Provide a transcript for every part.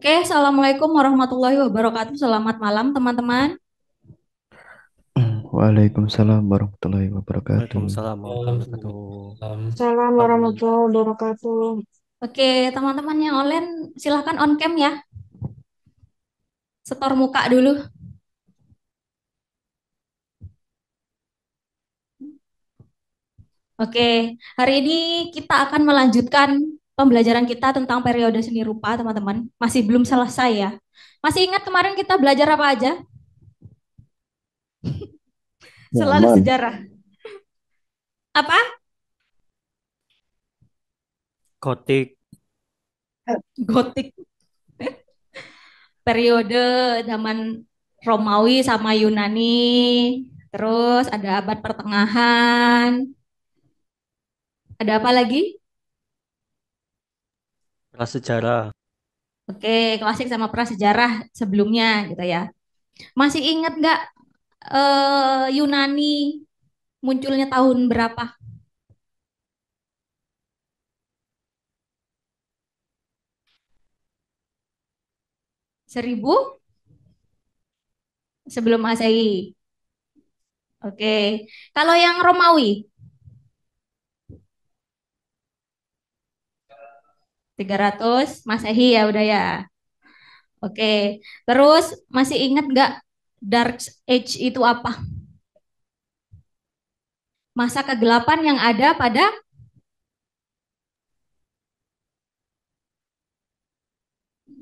Oke, Assalamualaikum warahmatullahi wabarakatuh. Selamat malam, teman-teman. Waalaikumsalam warahmatullahi wabarakatuh. Waalaikumsalam Malam, warahmatullahi wabarakatuh. Assalamualaikum warahmatullahi wabarakatuh. Oke, teman-teman yang online, silahkan on cam ya. Setor muka dulu. Oke, hari ini kita akan melanjutkan pembelajaran kita tentang periode seni rupa, teman-teman. Masih belum selesai ya. Masih ingat kemarin kita belajar apa aja? Selalu Nyaman. sejarah. Apa? Gotik, Gotik. Periode zaman Romawi sama Yunani. Terus ada abad pertengahan. Ada apa lagi? prasejarah, Oke, klasik sama prasejarah sebelumnya gitu ya. Masih ingat nggak Yunani munculnya tahun berapa? 1000 sebelum Masehi. Oke. Kalau yang Romawi 300 Masehi ya udah ya. Oke. Terus masih ingat nggak Dark Age itu apa? Masa kegelapan yang ada pada.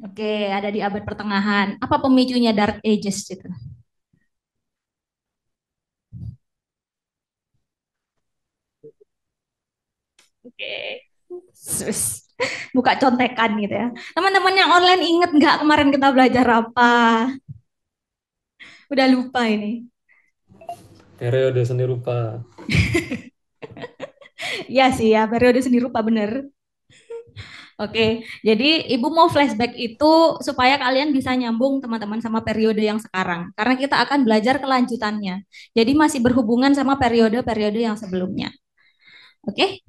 Oke, ada di abad pertengahan. Apa pemicunya Dark Ages itu? Oke. Sus. Buka contekan gitu ya. Teman-teman yang online inget nggak kemarin kita belajar apa? Udah lupa ini. periode seni rupa. Iya sih ya, periode seni rupa bener. Oke, jadi Ibu mau flashback itu supaya kalian bisa nyambung teman-teman sama periode yang sekarang. Karena kita akan belajar kelanjutannya. Jadi masih berhubungan sama periode-periode yang sebelumnya. Oke?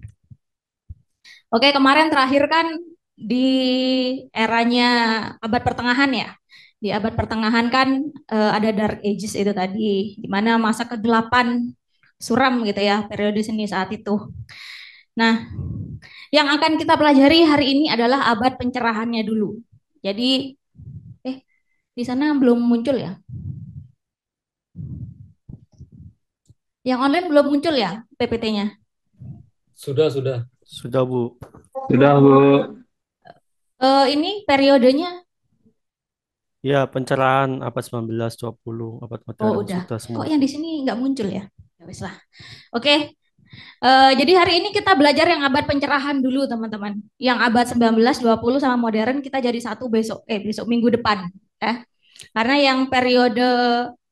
Oke, kemarin terakhir kan di eranya abad pertengahan ya. Di abad pertengahan kan ada Dark Ages itu tadi, di mana masa kegelapan suram gitu ya, periode seni saat itu. Nah, yang akan kita pelajari hari ini adalah abad pencerahannya dulu. Jadi, di sana belum muncul ya? Yang online belum muncul ya PPT-nya? Sudah, sudah. sudah Bu. Sudah, Bu. Ini periodenya, Ya, pencerahan abad 19, 20, abad oh modern udah. sudah Kok semua. yang di sini nggak muncul ya? Ya wes lah. Oke, jadi hari ini kita belajar yang abad pencerahan dulu, teman-teman. Yang abad 19, 20 sama modern kita jadi satu besok, besok minggu depan, ya. Karena yang periode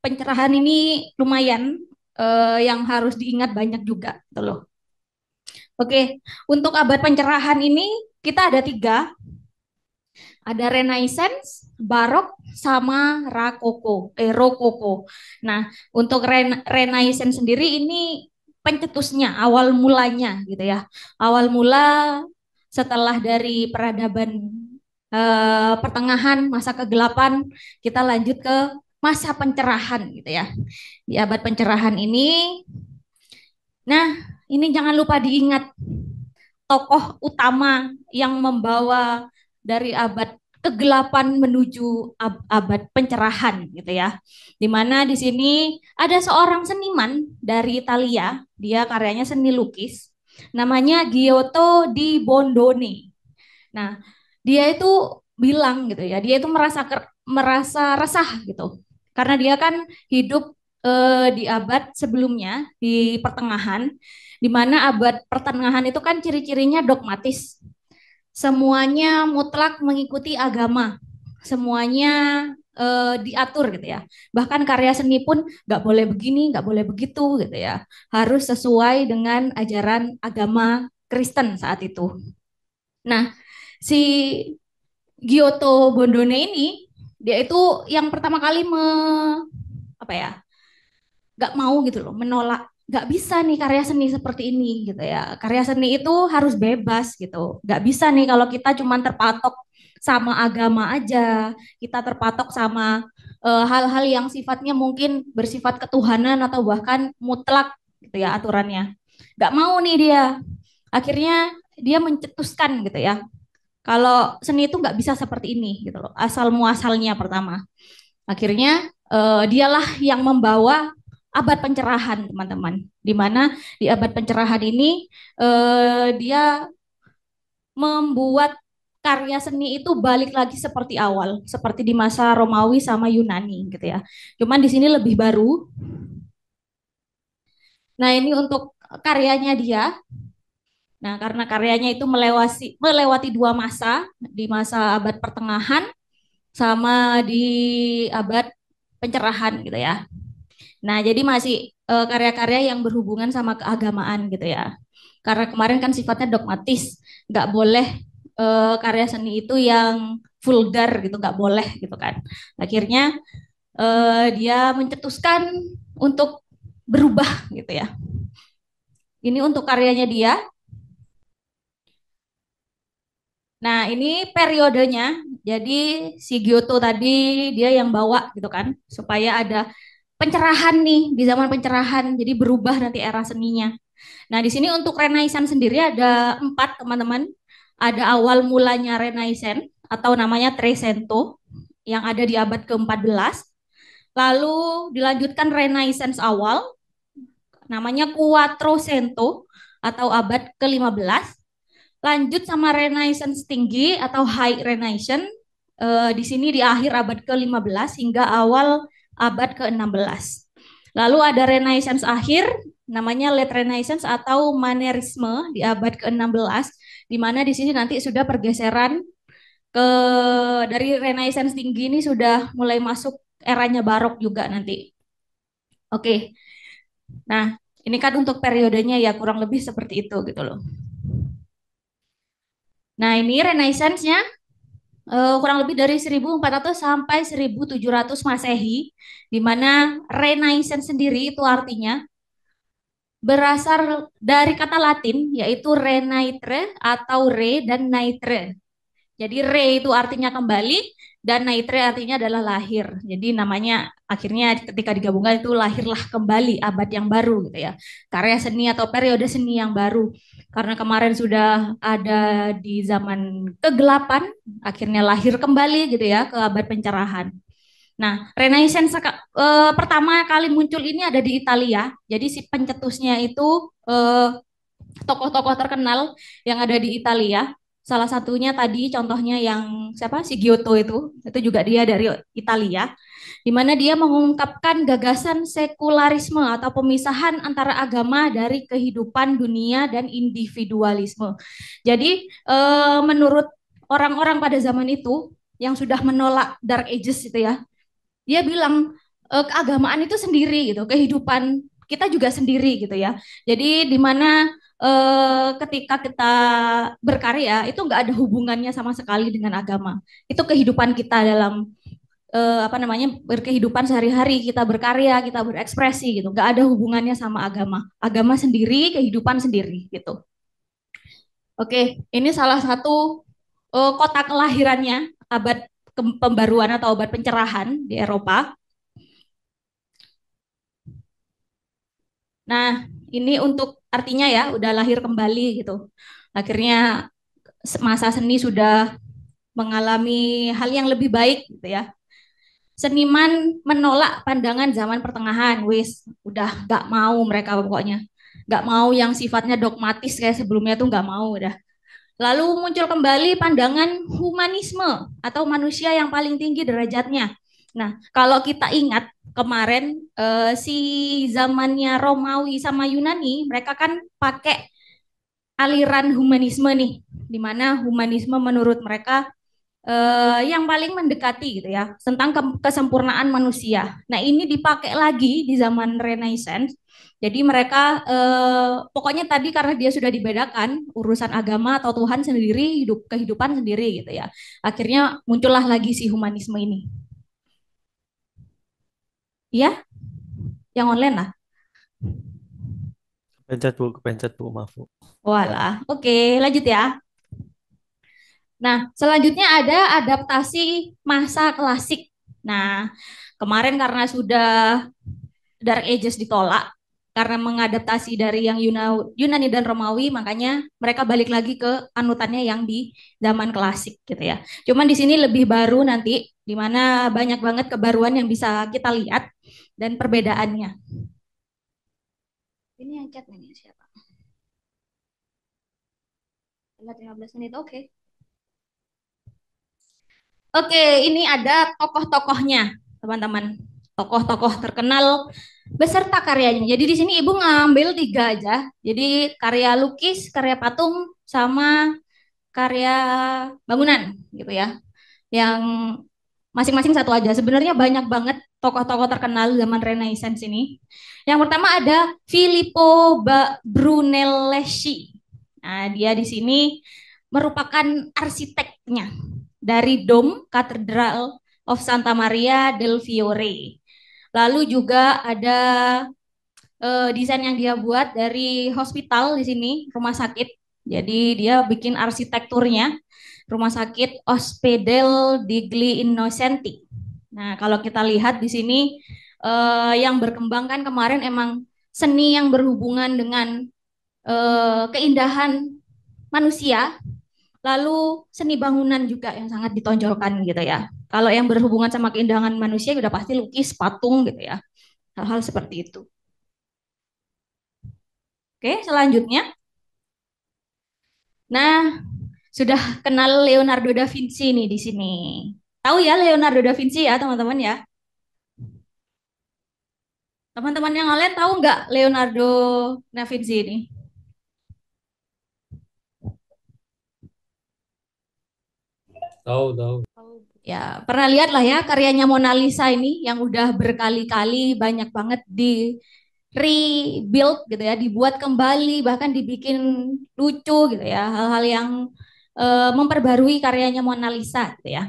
pencerahan ini lumayan yang harus diingat banyak juga, gitu loh. Oke, untuk abad pencerahan ini kita ada tiga, ada Renaissance, Barok, sama Rokoko. Nah, untuk Renaissance sendiri ini pencetusnya, awal mulanya gitu ya. Awal mula setelah dari peradaban pertengahan, masa kegelapan, kita lanjut ke masa pencerahan gitu ya. Di abad pencerahan ini, nah ini jangan lupa diingat tokoh utama yang membawa dari abad kegelapan menuju abad pencerahan gitu ya. Di mana di sini ada seorang seniman dari Italia, dia karyanya seni lukis, namanya Giotto di Bondone. Nah, dia itu bilang gitu ya, dia itu merasa resah gitu. Karena dia kan hidup di abad sebelumnya, di pertengahan, di mana abad pertengahan itu kan ciri-cirinya dogmatis. Semuanya mutlak mengikuti agama. Semuanya diatur gitu ya. Bahkan karya seni pun nggak boleh begini, nggak boleh begitu gitu ya. Harus sesuai dengan ajaran agama Kristen saat itu. Nah, si Giotto Bondone ini dia itu yang pertama kali apa ya, nggak mau gitu loh, menolak, nggak bisa nih karya seni seperti ini gitu ya. Karya seni itu harus bebas gitu, nggak bisa nih kalau kita cuma terpatok sama agama aja, kita terpatok sama hal-hal yang sifatnya mungkin bersifat ketuhanan atau bahkan mutlak gitu ya aturannya. Nggak mau nih dia. Akhirnya dia mencetuskan gitu ya. Kalau seni itu nggak bisa seperti ini gitu loh. Asal muasalnya pertama. Akhirnya dialah yang membawa abad pencerahan, teman-teman. Di mana di abad pencerahan ini dia membuat karya seni itu balik lagi seperti awal, seperti di masa Romawi sama Yunani gitu ya. Cuman di sini lebih baru. Nah, ini untuk karyanya dia. Nah, karena karyanya itu melewati dua masa, di masa abad pertengahan sama di abad pencerahan gitu ya. Nah, jadi masih karya-karya yang berhubungan sama keagamaan gitu ya. Karena kemarin kan sifatnya dogmatis, nggak boleh karya seni itu yang vulgar gitu, nggak boleh gitu kan. Akhirnya dia mencetuskan untuk berubah gitu ya. Ini untuk karyanya dia. Nah, ini periodenya. Jadi si Giotto tadi dia yang bawa gitu kan, supaya ada pencerahan nih di zaman pencerahan. Jadi berubah nanti era seninya. Nah, di sini untuk Renaissance sendiri ada empat, teman-teman. Ada awal mulanya Renaissance atau namanya Trecento yang ada di abad ke-14. Lalu dilanjutkan Renaissance awal namanya Quattrocento atau abad ke-15. Lanjut sama Renaissance tinggi atau High Renaissance di sini di akhir abad ke-15 hingga awal abad ke-16. Lalu ada Renaissance akhir namanya Late Renaissance atau Manierisme di abad ke-16 di mana di sini nanti sudah pergeseran ke dari Renaissance tinggi ini sudah mulai masuk eranya barok juga nanti. Oke. Nah, ini kan untuk periodenya ya kurang lebih seperti itu gitu loh. Nah, ini Renaissance-nya kurang lebih dari 1400 sampai 1700 Masehi, di mana Renaissance sendiri itu artinya berasal dari kata Latin yaitu renaître atau re dan naître. Jadi re itu artinya kembali dan naître artinya adalah lahir. Jadi namanya akhirnya ketika digabungkan itu lahirlah kembali abad yang baru gitu ya. Karya seni atau periode seni yang baru. Karena kemarin sudah ada di zaman kegelapan, akhirnya lahir kembali gitu ya ke abad pencerahan. Nah, Renaissance pertama kali muncul ini ada di Italia. Jadi si pencetusnya itu tokoh-tokoh terkenal yang ada di Italia. Salah satunya tadi contohnya yang siapa? Si Giotto itu juga dia dari Italia, di mana dia mengungkapkan gagasan sekularisme atau pemisahan antara agama dari kehidupan dunia dan individualisme. Jadi menurut orang-orang pada zaman itu yang sudah menolak Dark Ages itu ya, dia bilang keagamaan itu sendiri gitu, kehidupan kita juga sendiri gitu ya. Jadi di mana ketika kita berkarya itu nggak ada hubungannya sama sekali dengan agama. Itu kehidupan kita dalam apa namanya berkehidupan sehari-hari, kita berkarya, kita berekspresi gitu. Nggak ada hubungannya sama agama. Agama sendiri, kehidupan sendiri gitu. Oke, ini salah satu kota kelahirannya abad pembaruan atau abad pencerahan di Eropa. Nah, ini untuk artinya ya udah lahir kembali gitu. Akhirnya masa seni sudah mengalami hal yang lebih baik gitu ya. Seniman menolak pandangan zaman pertengahan, wis udah nggak mau mereka pokoknya. Nggak mau yang sifatnya dogmatis kayak sebelumnya tuh nggak mau udah. Lalu muncul kembali pandangan humanisme atau manusia yang paling tinggi derajatnya. Nah, kalau kita ingat kemarin si zamannya Romawi sama Yunani, mereka kan pakai aliran humanisme nih, di mana humanisme menurut mereka yang paling mendekati gitu ya tentang kesempurnaan manusia. Nah, ini dipakai lagi di zaman Renaissance. Jadi mereka pokoknya tadi karena dia sudah dibedakan urusan agama atau Tuhan sendiri, hidup kehidupan sendiri gitu ya. Akhirnya muncullah lagi si humanisme ini. Iya, yang online lah. Kepencet bu, maaf bu. Walah, oke, lanjut ya. Nah, selanjutnya ada adaptasi masa klasik. Nah, kemarin karena sudah Dark Ages ditolak, karena mengadaptasi dari yang Yunani dan Romawi, makanya mereka balik lagi ke anutannya yang di zaman klasik gitu ya. Cuman di sini lebih baru nanti, di mana banyak banget kebaruan yang bisa kita lihat dan perbedaannya. Ini yang chat nih siapa? 15 menit, oke. Oke, ini ada tokoh-tokohnya, teman-teman. Tokoh-tokoh terkenal beserta karyanya. Jadi di sini Ibu ngambil 3 aja. Jadi karya lukis, karya patung, sama karya bangunan gitu ya. Yang masing-masing satu aja. Sebenarnya banyak banget tokoh-tokoh terkenal zaman Renaissance ini. Yang pertama ada Filippo Brunelleschi. Nah, dia di sini merupakan arsiteknya dari Dom Cathedral of Santa Maria del Fiore. Lalu juga ada desain yang dia buat dari hospital di sini, rumah sakit. Jadi dia bikin arsitekturnya rumah sakit Ospedale degli Innocenti. Nah, kalau kita lihat di sini yang berkembang kan kemarin emang seni yang berhubungan dengan keindahan manusia, lalu seni bangunan juga yang sangat ditonjolkan gitu ya. Kalau yang berhubungan sama keindahan manusia udah pasti lukis, patung gitu ya. Hal-hal seperti itu. Oke, selanjutnya. Nah, sudah kenal Leonardo da Vinci nih di sini. Tahu ya Leonardo da Vinci ya, teman-teman ya? Teman-teman yang lain tahu nggak Leonardo da Vinci ini? Tahu, tahu. Ya, pernah lihat lah ya karyanya Mona Lisa ini yang udah berkali-kali banyak banget di rebuild gitu ya, dibuat kembali, bahkan dibikin lucu gitu ya, hal-hal yang memperbarui karyanya Mona Lisa gitu ya.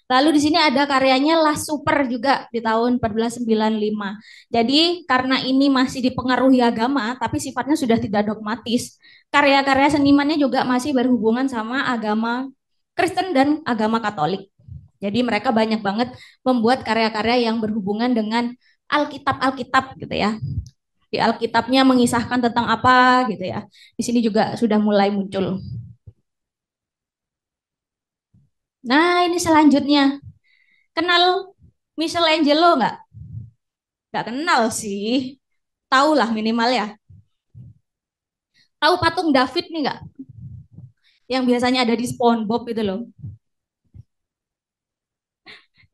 Lalu di sini ada karyanya La Super juga di tahun 1495. Jadi karena ini masih dipengaruhi agama, tapi sifatnya sudah tidak dogmatis, karya-karya senimannya juga masih berhubungan sama agama Kristen dan agama Katolik. Jadi mereka banyak banget membuat karya-karya yang berhubungan dengan Alkitab-Alkitab gitu ya. Di Alkitabnya mengisahkan tentang apa gitu ya. Di sini juga sudah mulai muncul. Nah, ini selanjutnya. Kenal Michelangelo nggak? Nggak kenal sih. Tahu lah minimal ya. Tahu patung David nih nggak? Yang biasanya ada di SpongeBob itu loh.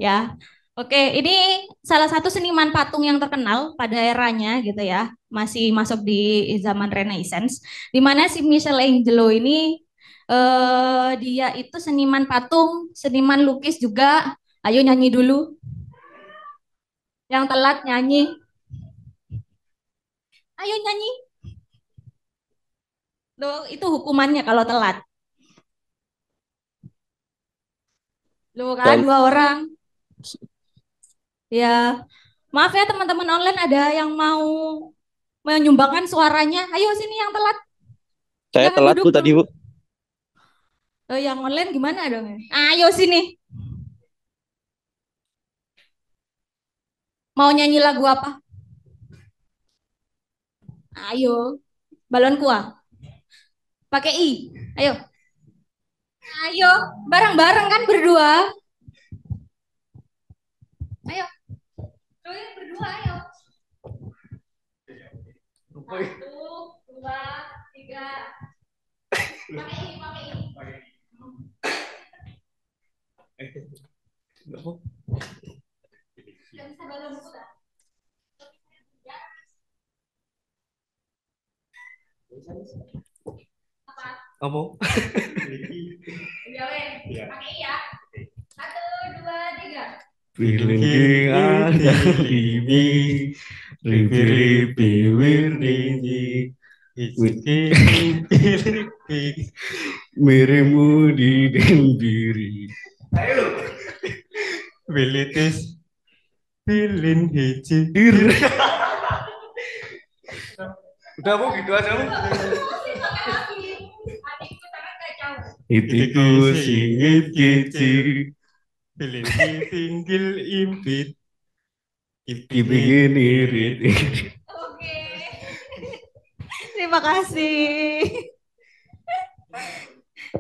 Ya, oke. Ini salah satu seniman patung yang terkenal pada eranya gitu ya. Masih masuk di zaman Renaissance. Di mana si Michelangelo ini dia itu seniman patung, seniman lukis juga. Ayo nyanyi dulu. Yang telat nyanyi. Ayo nyanyi. Loh, itu hukumannya kalau telat. Loh kan, 2 orang. Ya, maaf ya teman-teman online ada yang mau menyumbangkan suaranya. Ayo sini yang telat. Saya Jangan telat duduk Bu dong. tadi Bu. Yang online gimana dong? Ayo sini. Mau nyanyi lagu apa? Ayo. Balon kuah. Pakai I. Ayo. Ayo. Bareng-bareng kan berdua. Ayo. Join berdua ayo. 1, 2, 3. Pakai I, pakai I. Gak bisa balon kuah. Apa? Kamu? Ya, pakai I ya. 1, 2, 3. Feeling ada ribi, ribi wirni, mirimu di dendiri. Bilitis pilin hiji. Udah Bu, gitu aja Bu. Adikku sangat gak Itiku singit kici. Bilin tinggal impit. Kipingin irit. Oke. Terima kasih.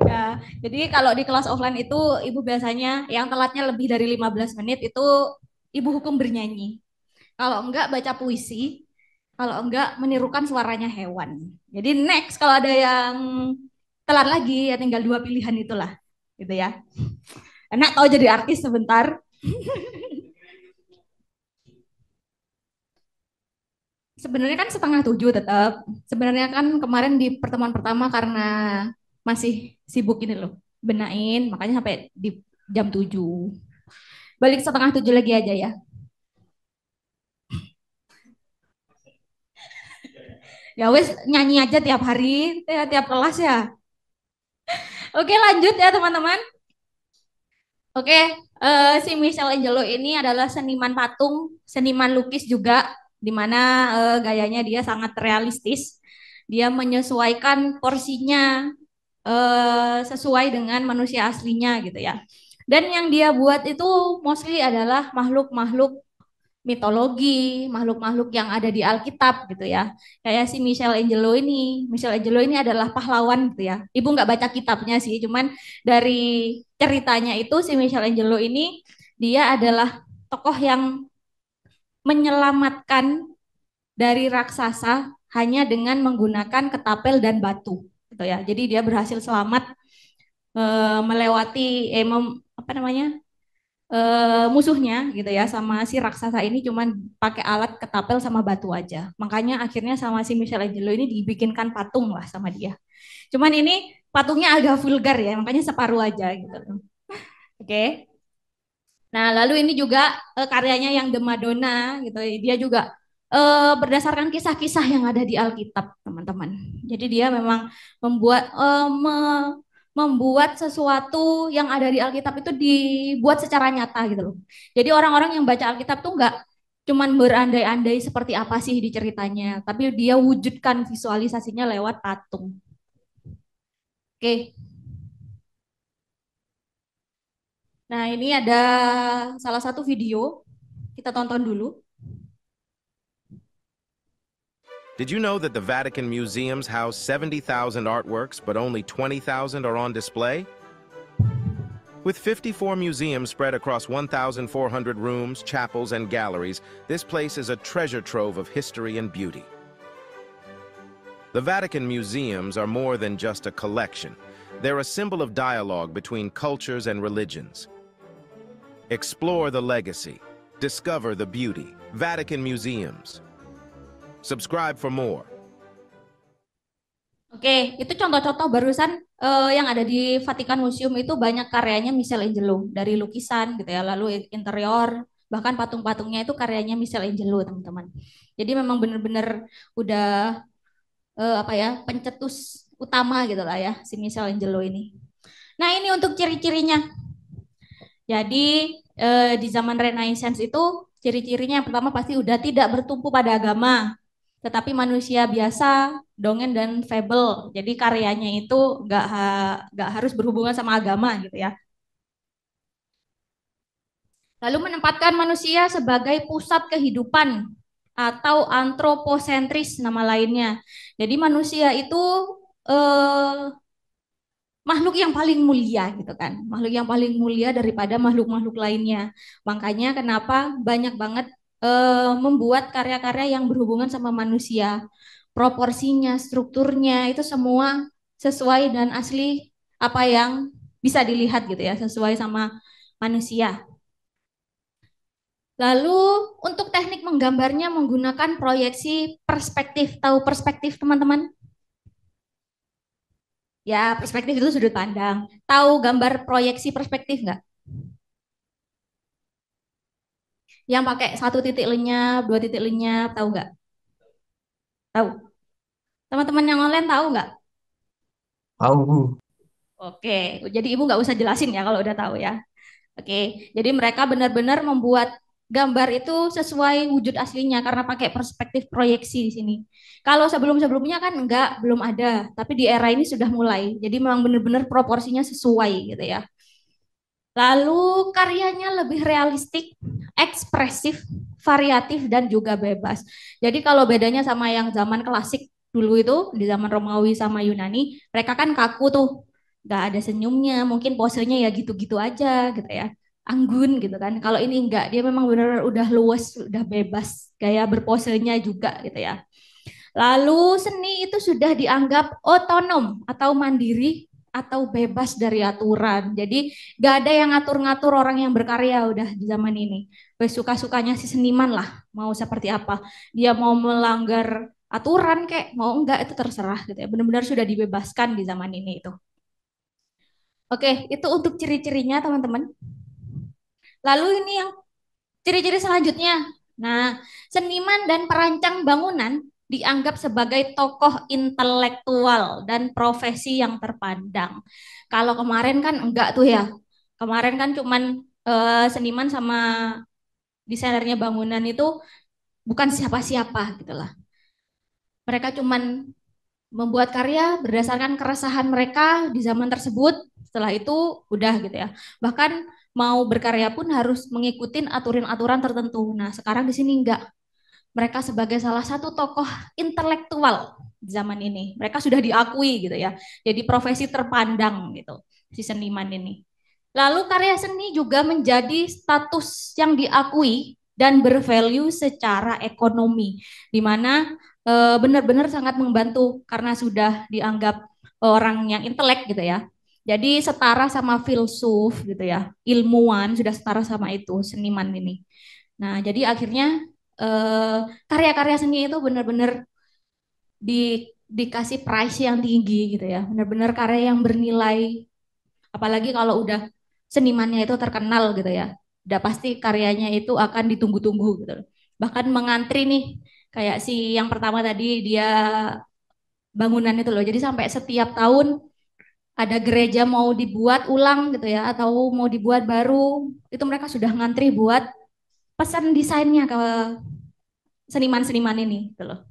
Ya, jadi kalau di kelas offline itu ibu biasanya yang telatnya lebih dari 15 menit itu ibu hukum bernyanyi. Kalau enggak baca puisi, kalau enggak menirukan suaranya hewan. Jadi next kalau ada yang telat lagi ya tinggal dua pilihan itulah, gitu ya. Enak tahu jadi artis sebentar. Sebenarnya kan setengah tujuh tetap. Sebenarnya kan kemarin di pertemuan pertama karena masih sibuk ini loh, benain, makanya sampai di jam 7. Balik setengah tujuh lagi aja ya. Ya wes nyanyi aja tiap hari, ya, tiap kelas ya. Oke lanjut ya teman-teman. Oke, si Michelangelo ini adalah seniman patung, seniman lukis juga, di mana gayanya dia sangat realistis. Dia menyesuaikan porsinya sesuai dengan manusia aslinya gitu ya. Dan yang dia buat itu mostly adalah makhluk-makhluk mitologi, makhluk-makhluk yang ada di Alkitab gitu ya. Kayak si Michelangelo ini. Michelangelo ini adalah pahlawan gitu ya. Ibu nggak baca kitabnya sih, cuman dari ceritanya itu si Michelangelo ini dia adalah tokoh yang menyelamatkan dari raksasa hanya dengan menggunakan ketapel dan batu gitu ya. Jadi dia berhasil selamat melewati apa namanya? Musuhnya gitu ya sama si raksasa ini cuman pakai alat ketapel sama batu aja. Makanya akhirnya sama si Michelangelo ini dibikinkan patung lah sama dia. Cuman ini patungnya agak vulgar ya, makanya separuh aja gitu. Oke. Nah, lalu ini juga karyanya yang The Madonna gitu. Dia juga berdasarkan kisah-kisah yang ada di Alkitab, teman-teman. Jadi dia memang membuat sesuatu yang ada di Alkitab itu dibuat secara nyata gitu loh. Jadi orang-orang yang baca Alkitab tuh nggak cuman berandai-andai seperti apa sih di ceritanya, tapi dia wujudkan visualisasinya lewat patung. Oke. Nah, ini ada salah satu video. Kita tonton dulu. Did you know that the Vatican museums house 70,000 artworks, but only 20,000 are on display? With 54 museums spread across 1,400 rooms, chapels, and galleries, this place is a treasure trove of history and beauty. The Vatican museums are more than just a collection. They're a symbol of dialogue between cultures and religions. Explore the legacy. Discover the beauty. Vatican Museums. Subscribe for more. Oke, itu contoh-contoh barusan yang ada di Vatikan Museum itu banyak karyanya Michelangelo dari lukisan gitu ya, lalu interior, bahkan patung-patungnya itu karyanya Michelangelo, teman-teman. Jadi memang benar-benar udah apa ya, pencetus utama gitu lah ya si Michelangelo ini. Nah, ini untuk ciri-cirinya. Jadi di zaman Renaissance itu ciri-cirinya yang pertama pasti udah tidak bertumpu pada agama, tetapi manusia biasa, dongeng dan fable. Jadi karyanya itu nggak harus berhubungan sama agama gitu ya. Lalu menempatkan manusia sebagai pusat kehidupan atau antroposentris nama lainnya. Jadi manusia itu eh, makhluk yang paling mulia gitu kan, makhluk yang paling mulia daripada makhluk-makhluk lainnya. Makanya kenapa banyak banget membuat karya-karya yang berhubungan sama manusia, proporsinya, strukturnya itu semua sesuai dan asli apa yang bisa dilihat gitu ya, sesuai sama manusia. Lalu untuk teknik menggambarnya menggunakan proyeksi perspektif. Tahu perspektif teman-teman? Ya, perspektif itu sudut pandang. Tahu gambar proyeksi perspektif nggak? Yang pakai satu titik lenyap, dua titik lenyap, tahu nggak? Tahu. Teman-teman yang online tahu nggak? Tahu. Oke, jadi ibu nggak usah jelasin ya kalau udah tahu ya. Oke, jadi mereka benar-benar membuat gambar itu sesuai wujud aslinya karena pakai perspektif proyeksi di sini. Kalau sebelum-sebelumnya kan enggak, belum ada, tapi di era ini sudah mulai. Jadi memang benar-benar proporsinya sesuai gitu ya. Lalu karyanya lebih realistik, ekspresif, variatif dan juga bebas. Jadi kalau bedanya sama yang zaman klasik dulu itu di zaman Romawi sama Yunani, mereka kan kaku tuh, nggak ada senyumnya, mungkin posenya ya gitu-gitu aja gitu ya, anggun gitu kan. Kalau ini enggak, dia memang benar udah luas, udah bebas, gaya berposenya juga gitu ya. Lalu seni itu sudah dianggap otonom atau mandiri atau bebas dari aturan. Jadi gak ada yang ngatur-ngatur orang yang berkarya udah di zaman ini. Suka-sukanya si seniman lah, mau seperti apa. Dia mau melanggar aturan kayak mau enggak itu terserah gitu ya. Benar-benar sudah dibebaskan di zaman ini itu. Oke, itu untuk ciri-cirinya teman-teman. Lalu ini yang ciri-ciri selanjutnya. Nah, seniman dan perancang bangunan dianggap sebagai tokoh intelektual dan profesi yang terpandang. Kalau kemarin kan enggak tuh ya. Kemarin kan cuman seniman sama desainernya bangunan itu bukan siapa-siapa gitu lah. Mereka cuman membuat karya berdasarkan keresahan mereka di zaman tersebut. Setelah itu udah gitu ya. Bahkan mau berkarya pun harus mengikuti aturan-aturan tertentu. Nah, sekarang di sini enggak. Mereka sebagai salah satu tokoh intelektual di zaman ini. Mereka sudah diakui gitu ya. Jadi profesi terpandang gitu si seniman ini. Lalu karya seni juga menjadi status yang diakui dan bervalue secara ekonomi, di mana benar-benar sangat membantu karena sudah dianggap orang yang intelek gitu ya. Jadi setara sama filsuf gitu ya, ilmuwan sudah setara sama itu seniman ini. Nah, jadi akhirnya karya-karya seni itu benar-benar dikasih price yang tinggi gitu ya, benar-benar karya yang bernilai. Apalagi kalau udah senimannya itu terkenal gitu ya, udah pasti karyanya itu akan ditunggu-tunggu gitu. Bahkan mengantri nih, kayak si yang pertama tadi dia bangunan itu loh. Jadi sampai setiap tahun ada gereja mau dibuat ulang gitu ya, atau mau dibuat baru, itu mereka sudah ngantri buat pesan desainnya ke seniman-seniman ini gitu loh.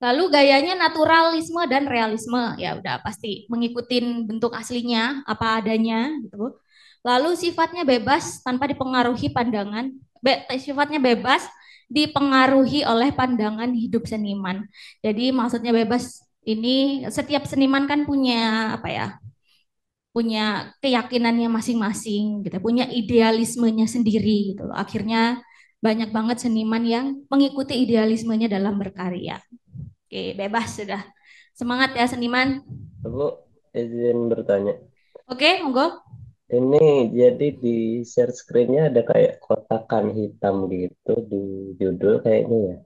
Lalu gayanya naturalisme dan realisme, ya udah pasti mengikuti bentuk aslinya apa adanya gitu. Lalu sifatnya bebas tanpa dipengaruhi pandangan, sifatnya bebas dipengaruhi oleh pandangan hidup seniman. Jadi maksudnya bebas ini setiap seniman kan punya apa ya? Punya keyakinannya masing-masing gitu, punya idealismenya sendiri gitu loh. Akhirnya banyak banget seniman yang mengikuti idealismenya dalam berkarya. Oke, bebas sudah. Semangat ya seniman. Aku izin bertanya. Oke, monggo. Ini jadi di share screen-nya ada kayak kotakan hitam gitu di judul kayaknya ya.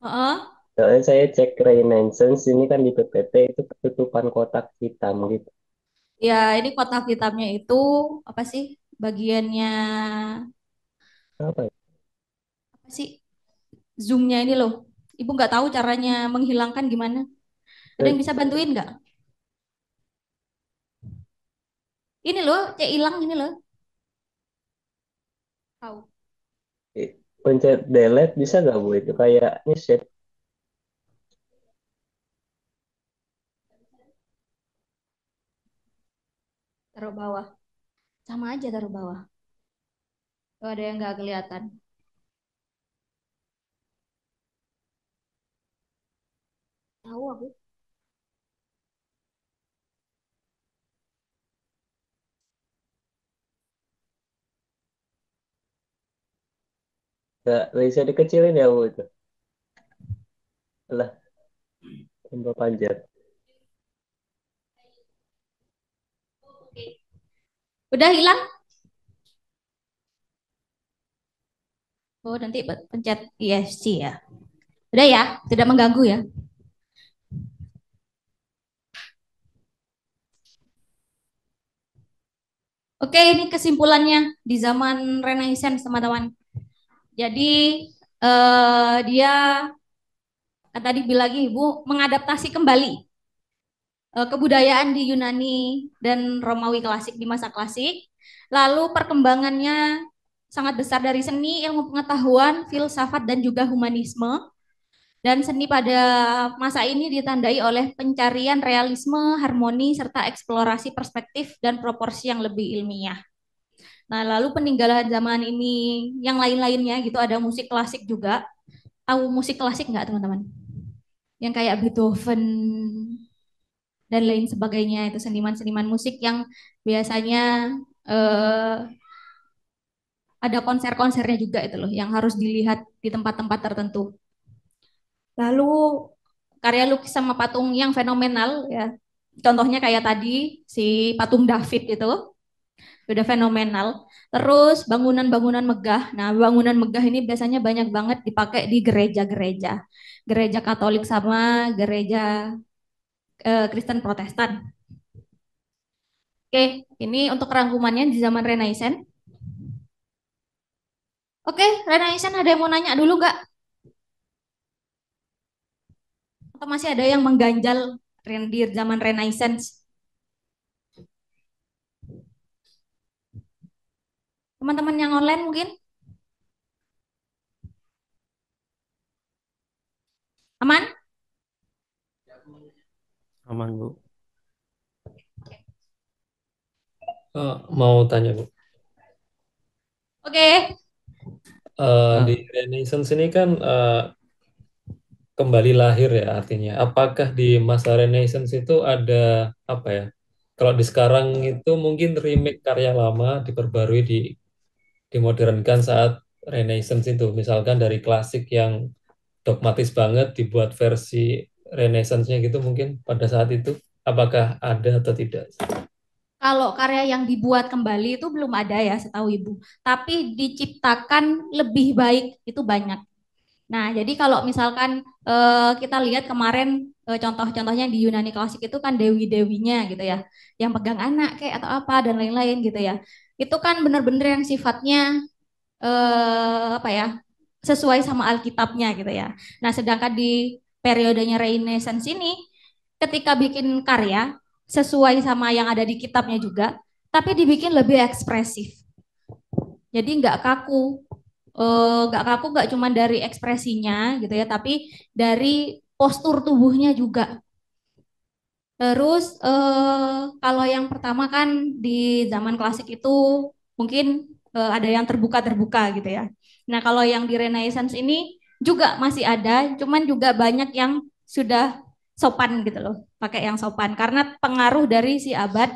Heeh. Soalnya saya cek Renaissance ini kan di PPT itu ketutupan kotak hitam gitu. Ya, ini kotak hitamnya itu apa sih? Bagiannya Apa ya? apa sih? Zoomnya ini loh. Ibu nggak tahu caranya menghilangkan gimana. Ada yang Eh, bisa bantuin nggak? Ini loh, cek hilang ini loh. Tahu. Pencet delete bisa nggak Bu? Itu kayaknya shape. Taruh bawah. Sama aja taruh bawah. Tuh ada yang nggak kelihatan. Tahu aku. Nggak bisa dikecilin ya Bu itu. Lah, tambah panjang. Oke. Udah hilang? Oh, nanti pencet ESC ya. Udah ya, tidak mengganggu ya. Oke, ini kesimpulannya di zaman Renaissance, teman-teman. Jadi dia tadi bilang lagi Ibu mengadaptasi kembali kebudayaan di Yunani dan Romawi klasik di masa klasik. Lalu perkembangannya sangat besar dari seni, ilmu pengetahuan, filsafat, dan juga humanisme. Dan seni pada masa ini ditandai oleh pencarian realisme, harmoni, serta eksplorasi perspektif dan proporsi yang lebih ilmiah. Nah, lalu peninggalan zaman ini yang lain-lainnya gitu, ada musik klasik juga. Tahu musik klasik nggak teman-teman? Yang kayak Beethoven dan lain sebagainya, itu seniman-seniman musik yang biasanya eh, ada konser-konsernya juga itu loh, yang harus dilihat di tempat-tempat tertentu. Lalu karya lukis sama patung yang fenomenal ya. Contohnya kayak tadi si patung David itu udah fenomenal. Terus bangunan-bangunan megah. Nah, bangunan megah ini biasanya banyak banget dipakai di gereja-gereja. Gereja Katolik sama gereja Kristen Protestan. Oke, ini untuk rangkumannya di zaman Renaissance. Oke, Renaissance ada yang mau nanya dulu nggak? Atau masih ada yang mengganjal di zaman Renaissance? Teman-teman yang online mungkin? Aman? Aman, Bu. Mau tanya, Bu. Oke. Di Renaissance ini kan kembali lahir ya artinya. Apakah di masa Renaissance itu ada apa ya? Kalau di sekarang itu mungkin remake karya lama diperbarui dimodernkan saat Renaissance itu. Misalkan dari klasik yang dogmatis banget dibuat versi Renaissance-nya gitu mungkin pada saat itu. Apakah ada atau tidak? Kalau karya yang dibuat kembali itu belum ada ya setahu Ibu. Tapi diciptakan lebih baik itu banyak. Nah, jadi kalau misalkan kita lihat kemarin contoh-contohnya di Yunani klasik itu kan dewi-dewinya gitu ya, yang pegang anak kayak atau apa dan lain-lain gitu ya. Itu kan benar-benar yang sifatnya apa ya, sesuai sama Alkitabnya gitu ya. Nah, sedangkan di periodenya Renaissance ini ketika bikin karya sesuai sama yang ada di kitabnya juga, tapi dibikin lebih ekspresif. Jadi nggak kaku nggak cuma dari ekspresinya gitu ya, tapi dari postur tubuhnya juga. Terus kalau yang pertama kan di zaman klasik itu mungkin ada yang terbuka-terbuka gitu ya. Nah, kalau yang di Renaissance ini juga masih ada, cuman juga banyak yang sudah sopan gitu loh, pakai yang sopan karena pengaruh dari si abad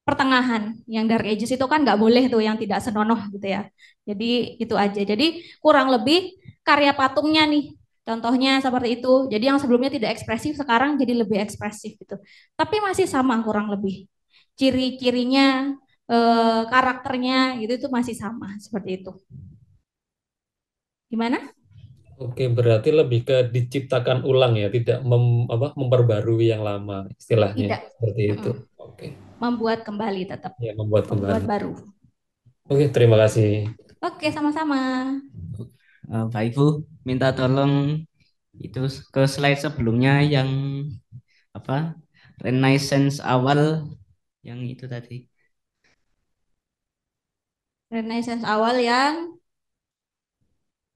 pertengahan. Yang Dark Ages itu kan nggak boleh tuh yang tidak senonoh gitu ya. Jadi itu aja. Jadi kurang lebih karya patungnya nih. Contohnya seperti itu. Jadi yang sebelumnya tidak ekspresif sekarang jadi lebih ekspresif gitu. Tapi masih sama kurang lebih. Ciri-cirinya, karakternya gitu itu masih sama seperti itu. Gimana? Oke, berarti lebih ke diciptakan ulang ya, tidak memperbarui yang lama istilahnya Tidak. seperti itu. Oke, Membuat kembali tetap. ya membuat Membuat kembali. baru. Oke, terima kasih. Oke, sama-sama. Pak Ibu, minta tolong itu ke slide sebelumnya yang apa Renaissance awal yang itu tadi. Renaissance awal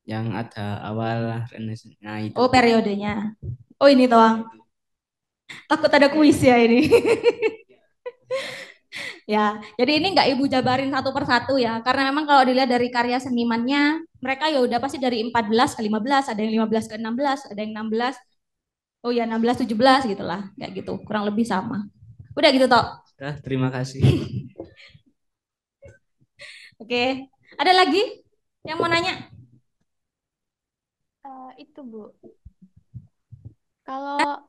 Yang ada awal Renaissance. Nah, itu. oh periodenya. Oh ini doang. Takut ada kuis ya ini. Ya, jadi ini nggak Ibu jabarin satu persatu ya, karena memang kalau dilihat dari karya senimannya, mereka ya udah pasti dari 14 ke 15, ada yang 15 ke 16, ada yang 16, oh ya 16 17 gitulah, kayak gitu, kurang lebih sama. Udah gitu toh. Terima kasih. Oke, ada lagi yang mau nanya? Itu Bu, kalau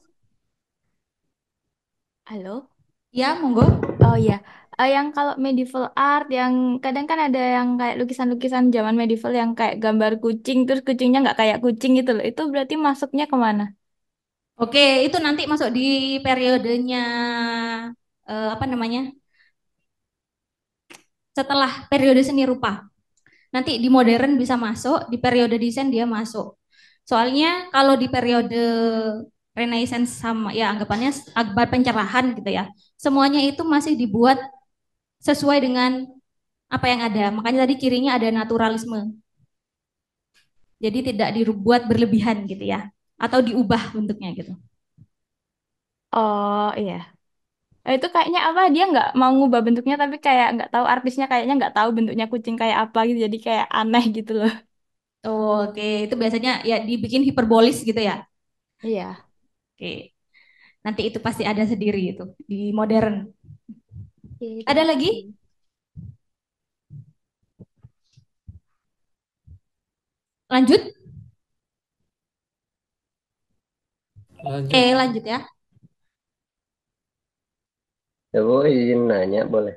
halo, Ya, monggo. oh iya, yang kalau medieval art yang kadang kan ada yang kayak lukisan-lukisan zaman medieval yang kayak gambar kucing terus kucingnya nggak kayak kucing gitu loh, itu berarti masuknya kemana? Oke, itu nanti masuk di periodenya apa namanya? Setelah periode seni rupa. Nanti di modern bisa masuk, di periode desain dia masuk. Soalnya kalau di periode Renaissance sama ya anggapannya abad pencerahan gitu ya. Semuanya itu masih dibuat sesuai dengan apa yang ada. Makanya tadi cirinya ada naturalisme. Jadi tidak dibuat berlebihan gitu ya, atau diubah bentuknya gitu. Oh iya. Itu kayaknya apa? Dia nggak mau ngubah bentuknya, tapi kayak nggak tahu artisnya kayaknya nggak tahu bentuknya kucing kayak apa gitu. Jadi kayak aneh gitu loh. Oke, itu biasanya ya dibikin hiperbolis gitu ya. Iya. Oke, nanti itu pasti ada sendiri itu di modern. Oke, Ada terima lagi? kasih. Lanjut? Lanjut. Lanjut ya. Coba izin nanya boleh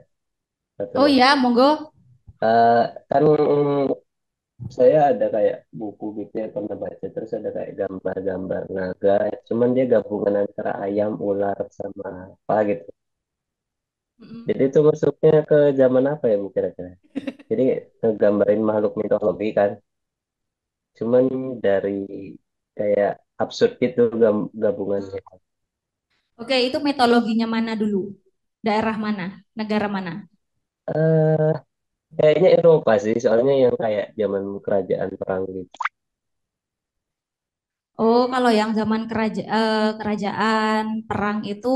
satu Oh lagi. iya, monggo. Kan saya ada kayak buku gitu ya pernah baca terus ada kayak gambar-gambar naga, cuman dia gabungan antara ayam, ular sama apa gitu. Mm-mm. Jadi itu masuknya ke zaman apa ya Bu kira-kira? Jadi ngegambarin makhluk mitologi kan, cuman dari kayak absurd gitu gabungannya. Oke, itu metodologinya mana dulu? Daerah mana? Negara mana? eh Kayaknya Eropa sih, soalnya yang kayak zaman kerajaan perang gitu. Oh, kalau yang zaman kerajaan perang itu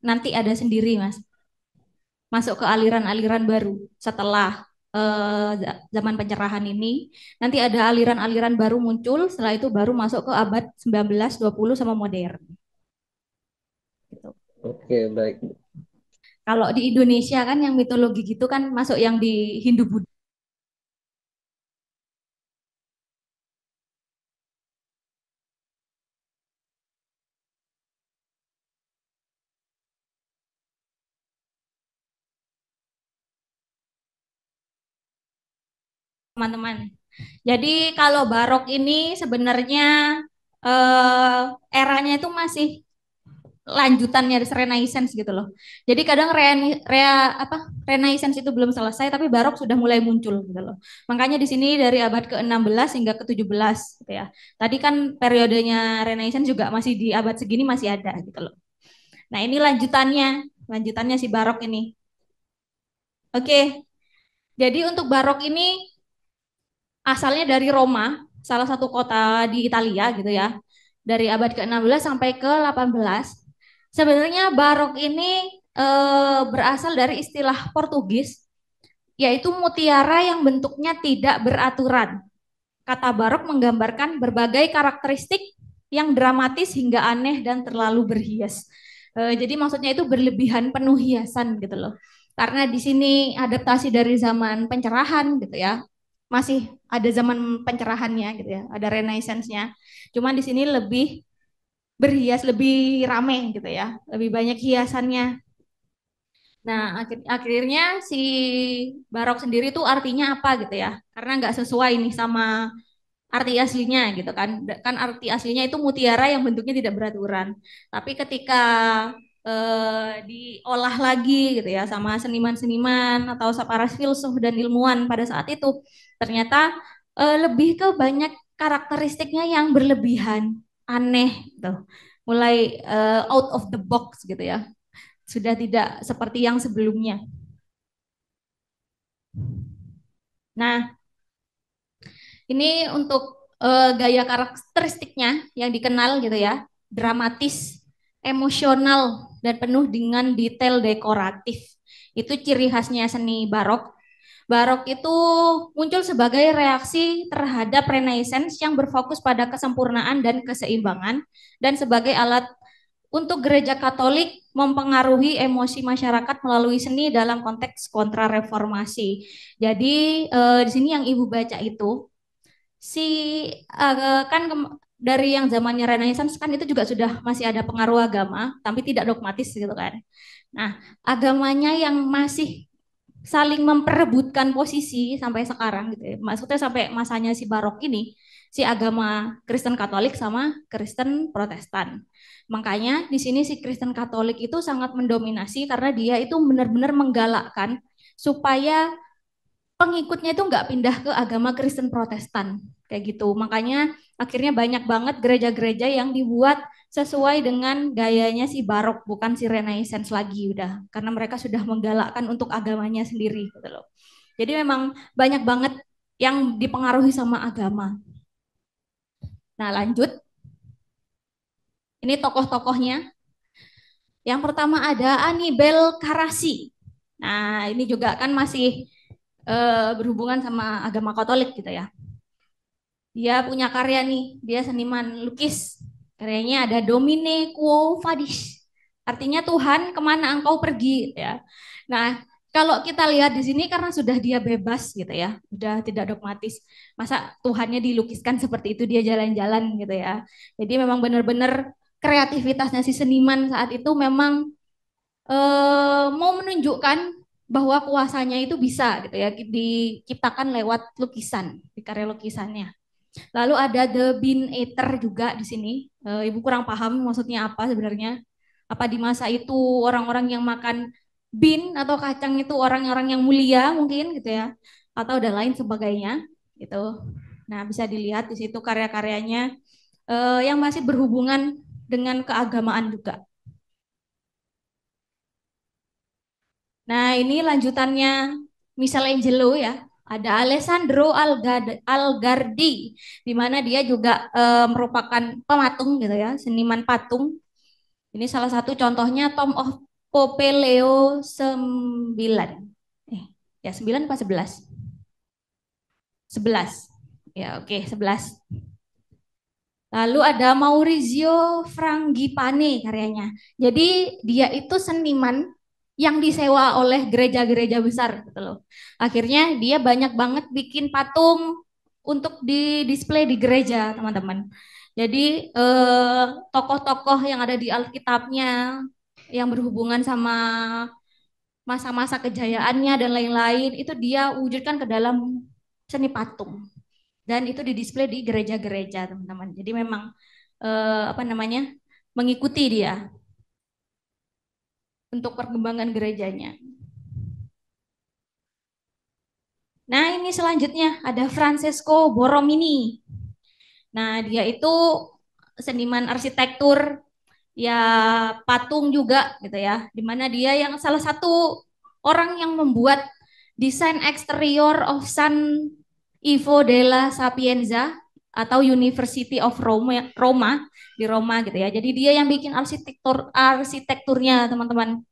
nanti ada sendiri, Mas. Masuk ke aliran-aliran baru setelah zaman pencerahan ini. Nanti ada aliran-aliran baru muncul, setelah itu baru masuk ke abad 19, 20 sama modern. Gitu. Oke, baik. Kalau di Indonesia kan yang mitologi gitu kan masuk yang di Hindu Buddha. Teman-teman. Jadi kalau barok ini sebenarnya eranya itu masih lanjutannya dari Renaissance gitu loh. Jadi kadang Renaissance itu belum selesai tapi barok sudah mulai muncul gitu loh. Makanya di sini dari abad ke-16 hingga ke-17 gitu ya. Tadi kan periodenya Renaissance juga masih di abad segini masih ada gitu loh. Nah, ini lanjutannya si barok ini. Oke. Jadi untuk barok ini asalnya dari Roma, salah satu kota di Italia gitu ya. Dari abad ke-16 sampai ke-18. Sebenarnya barok ini berasal dari istilah Portugis, yaitu mutiara yang bentuknya tidak beraturan. Kata barok menggambarkan berbagai karakteristik yang dramatis hingga aneh dan terlalu berhias. Jadi maksudnya itu berlebihan penuh hiasan gitu loh. Karena di sini adaptasi dari zaman pencerahan gitu ya. Masih ada zaman pencerahannya gitu ya, ada Renaissance-nya. Cuman di sini lebih berhias, lebih rame gitu ya, lebih banyak hiasannya. Nah, akhirnya si barok sendiri tuh artinya apa gitu ya? Karena nggak sesuai nih sama arti aslinya gitu kan. Kan arti aslinya itu mutiara yang bentuknya tidak beraturan. Tapi ketika diolah lagi gitu ya sama seniman-seniman atau para filsuf dan ilmuwan pada saat itu, ternyata lebih ke banyak karakteristiknya yang berlebihan, aneh gitu. Mulai out of the box gitu ya. Sudah tidak seperti yang sebelumnya. Nah, ini untuk gaya karakteristiknya yang dikenal gitu ya, dramatis, emosional, dan penuh dengan detail dekoratif. Itu ciri khasnya seni barok. Barok itu muncul sebagai reaksi terhadap Renaissance yang berfokus pada kesempurnaan dan keseimbangan, dan sebagai alat untuk gereja Katolik mempengaruhi emosi masyarakat melalui seni dalam konteks kontrareformasi. Jadi di sini yang Ibu baca itu si kan dari yang zamannya Renaissance kan itu juga sudah masih ada pengaruh agama, tapi tidak dogmatis gitu kan. Nah, agamanya yang masih saling memperebutkan posisi sampai sekarang gitu ya. Maksudnya sampai masanya si Barok ini, si agama Kristen Katolik sama Kristen Protestan. Makanya di sini si Kristen Katolik itu sangat mendominasi karena dia itu benar-benar menggalakkan supaya pengikutnya itu nggak pindah ke agama Kristen Protestan kayak gitu. Makanya akhirnya banyak banget gereja-gereja yang dibuat sesuai dengan gayanya si Barok bukan si Renaissance lagi udah karena mereka sudah menggalakkan untuk agamanya sendiri gitu loh. Jadi memang banyak banget yang dipengaruhi sama agama. Nah, lanjut. Ini tokoh-tokohnya. Yang pertama ada Anibal Karasi. Nah, ini juga kan masih berhubungan sama agama Katolik gitu ya. Dia punya karya nih, dia seniman lukis. Karyanya ada Domine Quo Vadis. Artinya Tuhan, kemana engkau pergi gitu ya. Nah, kalau kita lihat di sini karena sudah dia bebas gitu ya, sudah tidak dogmatis. Masa Tuhannya dilukiskan seperti itu dia jalan-jalan gitu ya. Jadi memang benar-benar kreativitasnya si seniman saat itu memang mau menunjukkan bahwa kuasanya itu bisa gitu ya diciptakan lewat lukisan, di karya lukisannya. Lalu ada The Bean Eater juga di sini. Ibu kurang paham maksudnya apa sebenarnya. Apa di masa itu orang-orang yang makan bean atau kacang itu orang-orang yang mulia mungkin gitu ya. Atau ada lain sebagainya gitu. Nah, bisa dilihat di situ karya-karyanya yang masih berhubungan dengan keagamaan juga. Nah, ini lanjutannya Michelangelo ya. Ada Alessandro Algardi, di mana dia juga merupakan pematung gitu ya, seniman patung. Ini salah satu contohnya Tomb of Pope Leo 9. Ya 9 apa 11? 11. Ya oke, 11. Lalu ada Maurizio Frangipane karyanya. Jadi dia itu seniman yang disewa oleh gereja-gereja besar gitu loh. Akhirnya dia banyak banget bikin patung untuk di display di gereja, teman-teman. Jadi tokoh-tokoh yang ada di Alkitabnya yang berhubungan sama masa-masa kejayaannya dan lain-lain itu dia wujudkan ke dalam seni patung. Dan itu didisplay di gereja-gereja, teman-teman. Jadi memang apa namanya? Mengikuti dia untuk perkembangan gerejanya. Nah, ini selanjutnya ada Francesco Borromini. Nah, dia itu seniman arsitektur ya patung juga gitu ya. Di mana dia yang salah satu orang yang membuat desain eksterior of San Ivo della Sapienza atau University of Roma di Roma gitu ya. Jadi dia yang bikin arsitekturnya, teman-teman.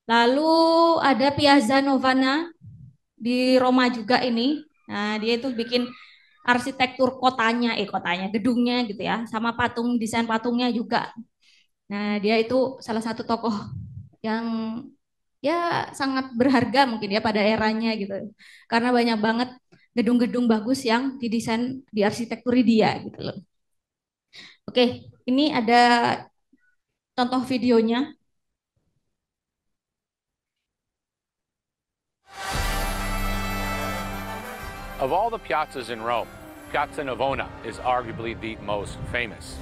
Lalu ada Piazza Novana di Roma juga ini. Nah, dia itu bikin arsitektur kotanya, gedungnya gitu ya, sama patung, desain patungnya juga. Nah, dia itu salah satu tokoh yang ya sangat berharga mungkin ya pada eranya gitu. Karena banyak banget gedung-gedung bagus yang didesain di arsitektur dia gitu loh. Oke, ini ada contoh videonya. Of all the piazzas in Rome, Piazza Navona is arguably the most famous.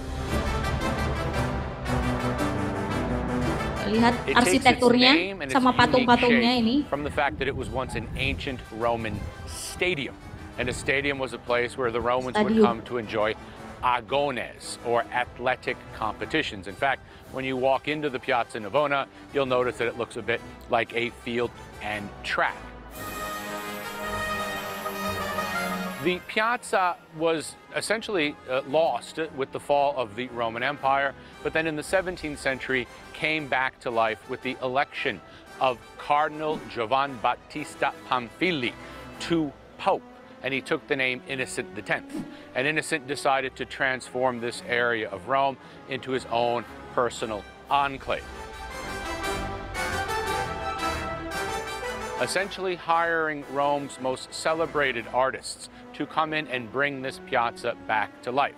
Lihat arsitekturnya sama patung-patungnya ini. From the fact that it was once an ancient Roman stadium, and a stadium was a place where the Romans would come to enjoy agones, or athletic competitions. In fact, when you walk into the Piazza Navona, you'll notice that it looks a bit like a field and track. The piazza was essentially lost with the fall of the Roman Empire, but then in the 17th century came back to life with the election of Cardinal Giovan Battista Pamphili to Pope, and he took the name Innocent X. And Innocent decided to transform this area of Rome into his own personal enclave, essentially hiring Rome's most celebrated artists to come in and bring this piazza back to life.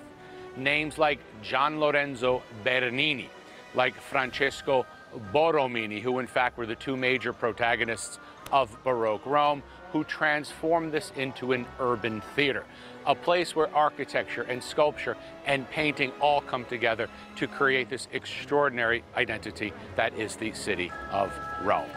Names like Gian Lorenzo Bernini, like Francesco Borromini, who in fact were the two major protagonists of Baroque Rome, who transformed this into an urban theater, a place where architecture and sculpture and painting all come together to create this extraordinary identity that is the city of Rome.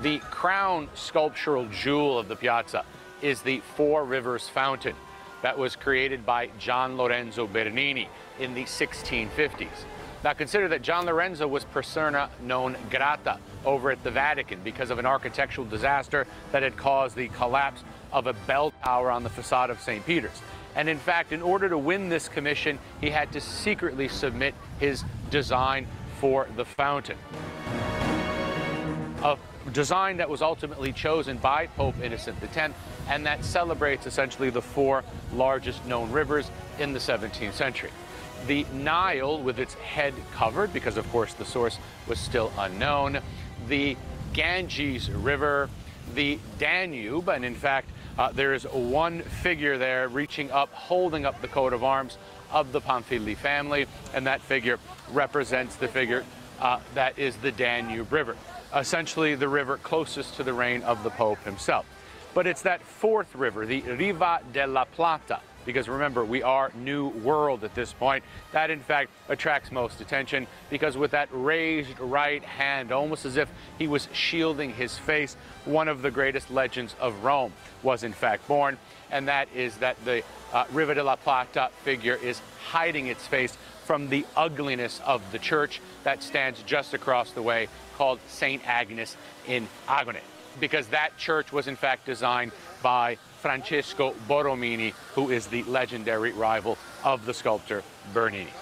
The crown sculptural jewel of the piazza is the Four Rivers Fountain that was created by Gian Lorenzo Bernini in the 1650s. Now consider that John Lorenzo was persona non grata over at the Vatican because of an architectural disaster that had caused the collapse of a bell tower on the facade of St. Peter's. And in fact, in order to win this commission, he had to secretly submit his design for the fountain. A design that was ultimately chosen by Pope Innocent X, and that celebrates essentially the four largest known rivers in the 17th century. The Nile, with its head covered, because of course the source was still unknown, the Ganges River, the Danube, and in fact, there is one figure there reaching up, holding up the coat of arms of the Pamphili family, and that figure represents the figure that is the Danube River, essentially the river closest to the reign of the Pope himself. But it's that fourth river, the Riva de la Plata, because remember, we are New World at this point, that in fact attracts most attention, because with that raised right hand, almost as if he was shielding his face, one of the greatest legends of Rome was in fact born, and that is that the Riva de la Plata figure is hiding its face from the ugliness of the church that stands just across the way, called St. Agnes in Agone, because that church was in fact designed by Francesco Borromini, who is the legendary rival of the sculptor Bernini.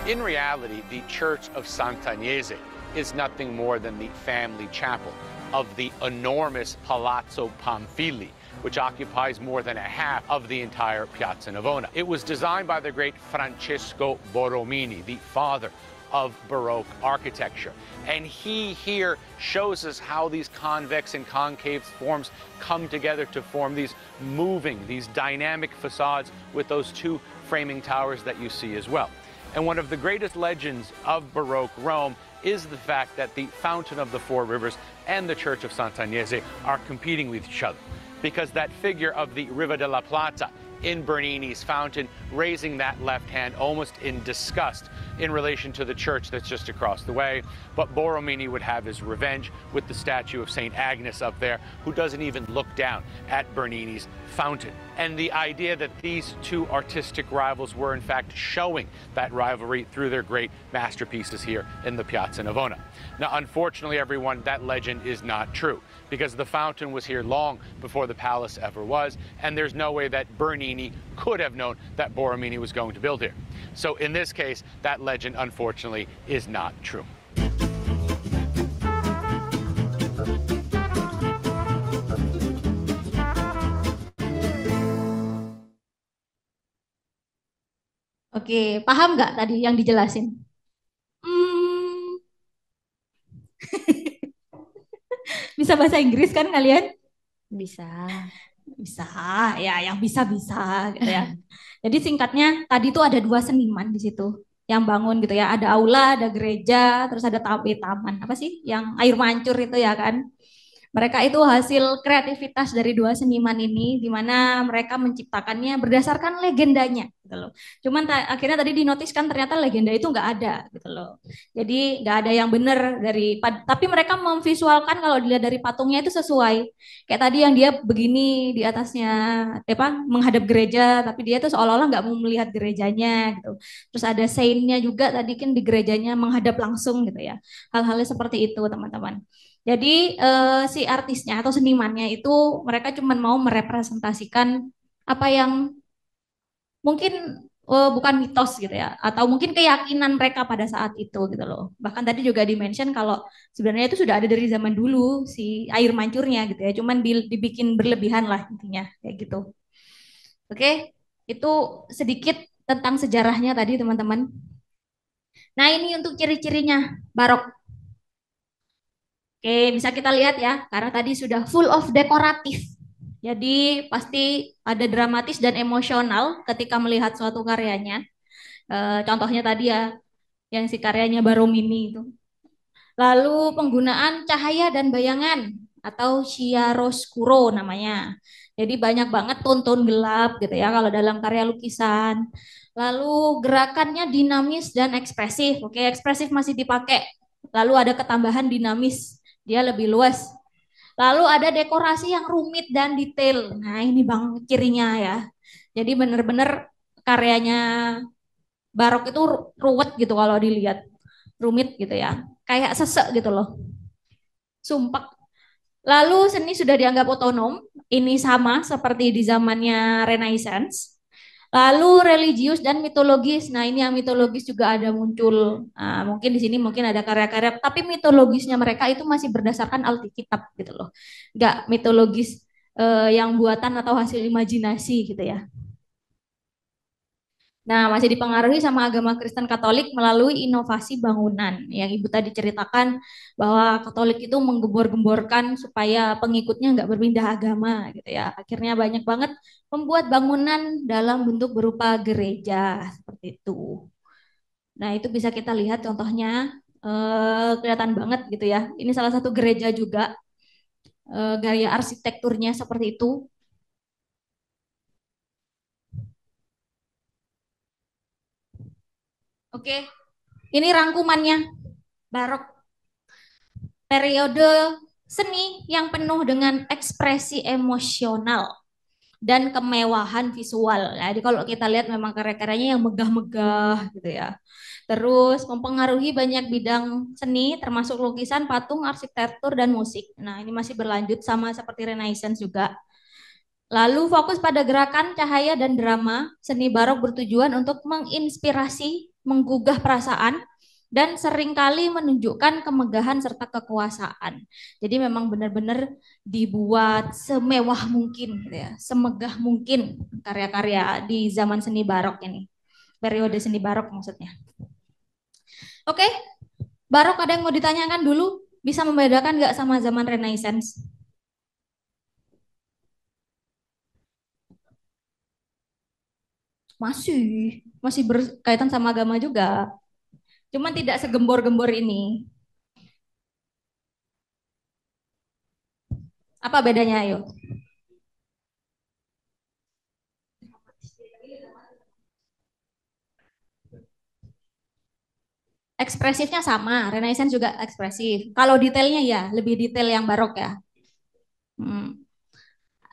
In reality, the Church of Sant'Agnese is nothing more than the family chapel of the enormous Palazzo Pamphili, which occupies more than a half of the entire Piazza Navona. It was designed by the great Francesco Borromini, the father of Baroque architecture. And he here shows us how these convex and concave forms come together to form these moving, these dynamic facades with those two framing towers that you see as well. And one of the greatest legends of Baroque Rome is the fact that the Fountain of the Four Rivers and the Church of Sant'Agnese are competing with each other, because that figure of the Riva de la Plata in Bernini's fountain, raising that left hand almost in disgust in relation to the church that's just across the way. But Borromini would have his revenge with the statue of St. Agnes up there, who doesn't even look down at Bernini's fountain. And the idea that these two artistic rivals were in fact showing that rivalry through their great masterpieces here in the Piazza Navona. Now, unfortunately, everyone, that legend is not true, because the fountain was here long before the palace ever was, and there's no way that Bernini could have known that Borromini was going to build here. So in this case, that legend, unfortunately, is not true. Oke, paham nggak tadi yang dijelasin? Bisa bahasa Inggris kan kalian? Bisa. Bisa, ya yang bisa-bisa gitu ya. Jadi singkatnya tadi tuh ada dua seniman di situ yang bangun gitu ya. Ada aula, ada gereja, terus ada taman. Apa sih? Yang air mancur itu ya kan? Mereka itu hasil kreativitas dari dua seniman ini, di mana mereka menciptakannya berdasarkan legendanya, gitu loh. Cuman akhirnya tadi dinotiskan ternyata legenda itu nggak ada, gitu loh. Jadi nggak ada yang benar dari, tapi mereka memvisualkan kalau dilihat dari patungnya itu sesuai. Kayak tadi yang dia begini di atasnya, apa, menghadap gereja, tapi dia tuh seolah-olah nggak mau melihat gerejanya, gitu. Terus ada saintnya juga tadi kan di gerejanya menghadap langsung, gitu ya. Hal-halnya seperti itu, teman-teman. Jadi si artisnya atau senimannya itu mereka cuma mau merepresentasikan apa yang mungkin bukan mitos gitu ya, atau mungkin keyakinan mereka pada saat itu gitu loh. Bahkan tadi juga di-mention kalau sebenarnya itu sudah ada dari zaman dulu si air mancurnya gitu ya, cuman dibikin berlebihan lah intinya kayak gitu. Oke, itu sedikit tentang sejarahnya tadi teman-teman. Nah ini untuk ciri-cirinya barok. Oke, bisa kita lihat ya, karena tadi sudah full of dekoratif. Jadi pasti ada dramatis dan emosional ketika melihat suatu karyanya. Contohnya tadi ya, yang si karyanya Borromini itu. Lalu penggunaan cahaya dan bayangan atau chiaroscuro namanya. Jadi banyak banget ton-ton gelap gitu ya kalau dalam karya lukisan. Lalu gerakannya dinamis dan ekspresif. Oke, ekspresif masih dipakai. Lalu ada ketambahan dinamis. Dia lebih luas. Lalu ada dekorasi yang rumit dan detail. Nah ini bang cirinya ya. Jadi benar-benar karyanya Barok itu ruwet gitu kalau dilihat, rumit gitu ya, kayak sesek gitu loh, sumpek. Lalu seni sudah dianggap otonom, ini sama seperti di zamannya Renaissance. Lalu religius dan mitologis. Nah, ini yang mitologis juga ada muncul. Nah, mungkin di sini mungkin ada karya-karya, tapi mitologisnya mereka itu masih berdasarkan Alkitab gitu loh. Enggak mitologis yang buatan atau hasil imajinasi gitu ya. Nah, masih dipengaruhi sama agama Kristen Katolik melalui inovasi bangunan. Yang Ibu tadi ceritakan bahwa Katolik itu menggembor-gemborkan supaya pengikutnya nggak berpindah agama gitu ya. Akhirnya banyak banget membuat bangunan dalam bentuk berupa gereja seperti itu. Nah, itu bisa kita lihat contohnya kelihatan banget gitu ya. Ini salah satu gereja juga, gaya arsitekturnya seperti itu. Oke, ini rangkumannya. Barok, periode seni yang penuh dengan ekspresi emosional dan kemewahan visual. Jadi kalau kita lihat memang karya-karyanya yang megah-megah gitu ya. Terus mempengaruhi banyak bidang seni termasuk lukisan, patung, arsitektur, dan musik. Nah, ini masih berlanjut sama seperti Renaissance juga. Lalu fokus pada gerakan, cahaya, dan drama, seni barok bertujuan untuk menginspirasi, menggugah perasaan, dan seringkali menunjukkan kemegahan serta kekuasaan. Jadi memang benar-benar dibuat semewah mungkin, gitu ya, semegah mungkin karya-karya di zaman seni barok ini, periode seni barok maksudnya. Oke, barok ada yang mau ditanyakan dulu? Bisa membedakan nggak sama zaman Renaissance? Masih berkaitan sama agama juga. Cuman tidak segembor-gembor ini. Apa bedanya, ayo? Ekspresifnya sama, Renaissance juga ekspresif. Kalau detailnya ya, lebih detail yang barok ya.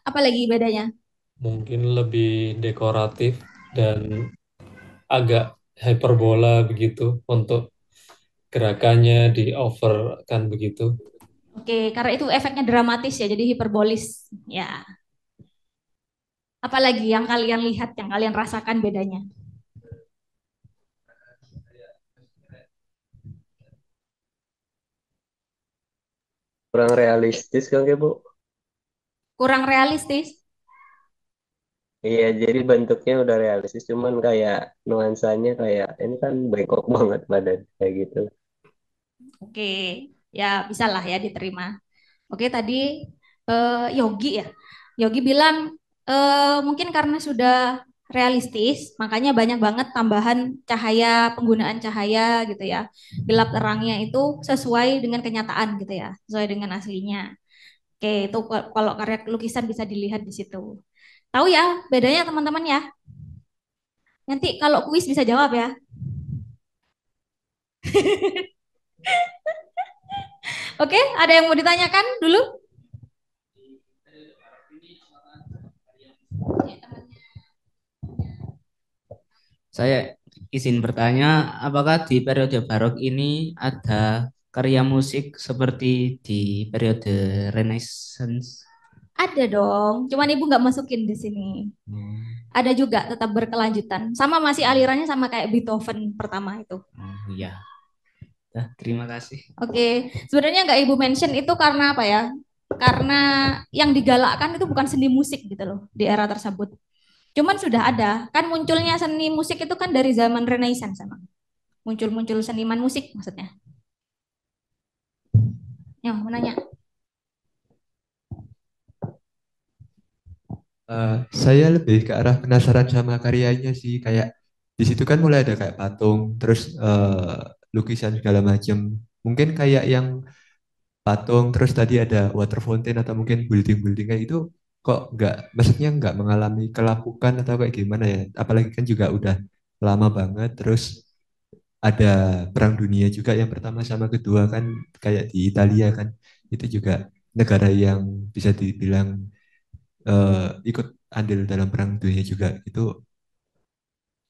Apa lagi bedanya? Mungkin lebih dekoratif dan agak hyperbola begitu untuk gerakannya di over kan begitu. Oke, karena itu efeknya dramatis ya, jadi hiperbolis ya. Apalagi yang kalian lihat, yang kalian rasakan bedanya? Kurang realistis kan ya, Bu? Kurang realistis? Iya, jadi bentuknya udah realistis, cuman kayak nuansanya kayak ini kan bengkok banget badan kayak gitu. Oke, ya bisa lah ya diterima. Oke, tadi Yogi ya. Yogi bilang mungkin karena sudah realistis, makanya banyak banget tambahan cahaya, penggunaan cahaya gitu ya. Gelap terangnya itu sesuai dengan kenyataan gitu ya, sesuai dengan aslinya. Oke, itu kalau karya lukisan bisa dilihat di situ. Tahu ya bedanya teman-teman ya? Nanti kalau kuis bisa jawab ya. Oke, ada yang mau ditanyakan dulu? Saya izin bertanya, apakah di periode barok ini ada karya musik seperti di periode Renaissance? Ada dong, cuman ibu nggak masukin di sini. Ada juga tetap berkelanjutan, sama masih alirannya sama kayak Beethoven pertama itu. Oh iya. Nah, terima kasih. Oke, sebenarnya nggak ibu mention itu karena apa ya? Karena yang digalakkan itu bukan seni musik gitu loh di era tersebut. Cuman sudah ada, kan munculnya seni musik itu kan dari zaman Renaissance emang. Muncul-muncul seniman musik maksudnya. Yang mau nanya? Saya lebih ke arah penasaran sama karyanya sih, kayak di situ kan mulai ada kayak patung, terus lukisan segala macam. Mungkin kayak yang patung, terus tadi ada water fountain atau mungkin building-building kayak itu kok nggak, maksudnya nggak mengalami kelapukan atau kayak gimana ya? Apalagi kan juga udah lama banget, terus ada Perang Dunia juga yang pertama sama kedua kan kayak di Italia kan, itu juga negara yang bisa dibilang ikut andil dalam Perang Dunia juga. Itu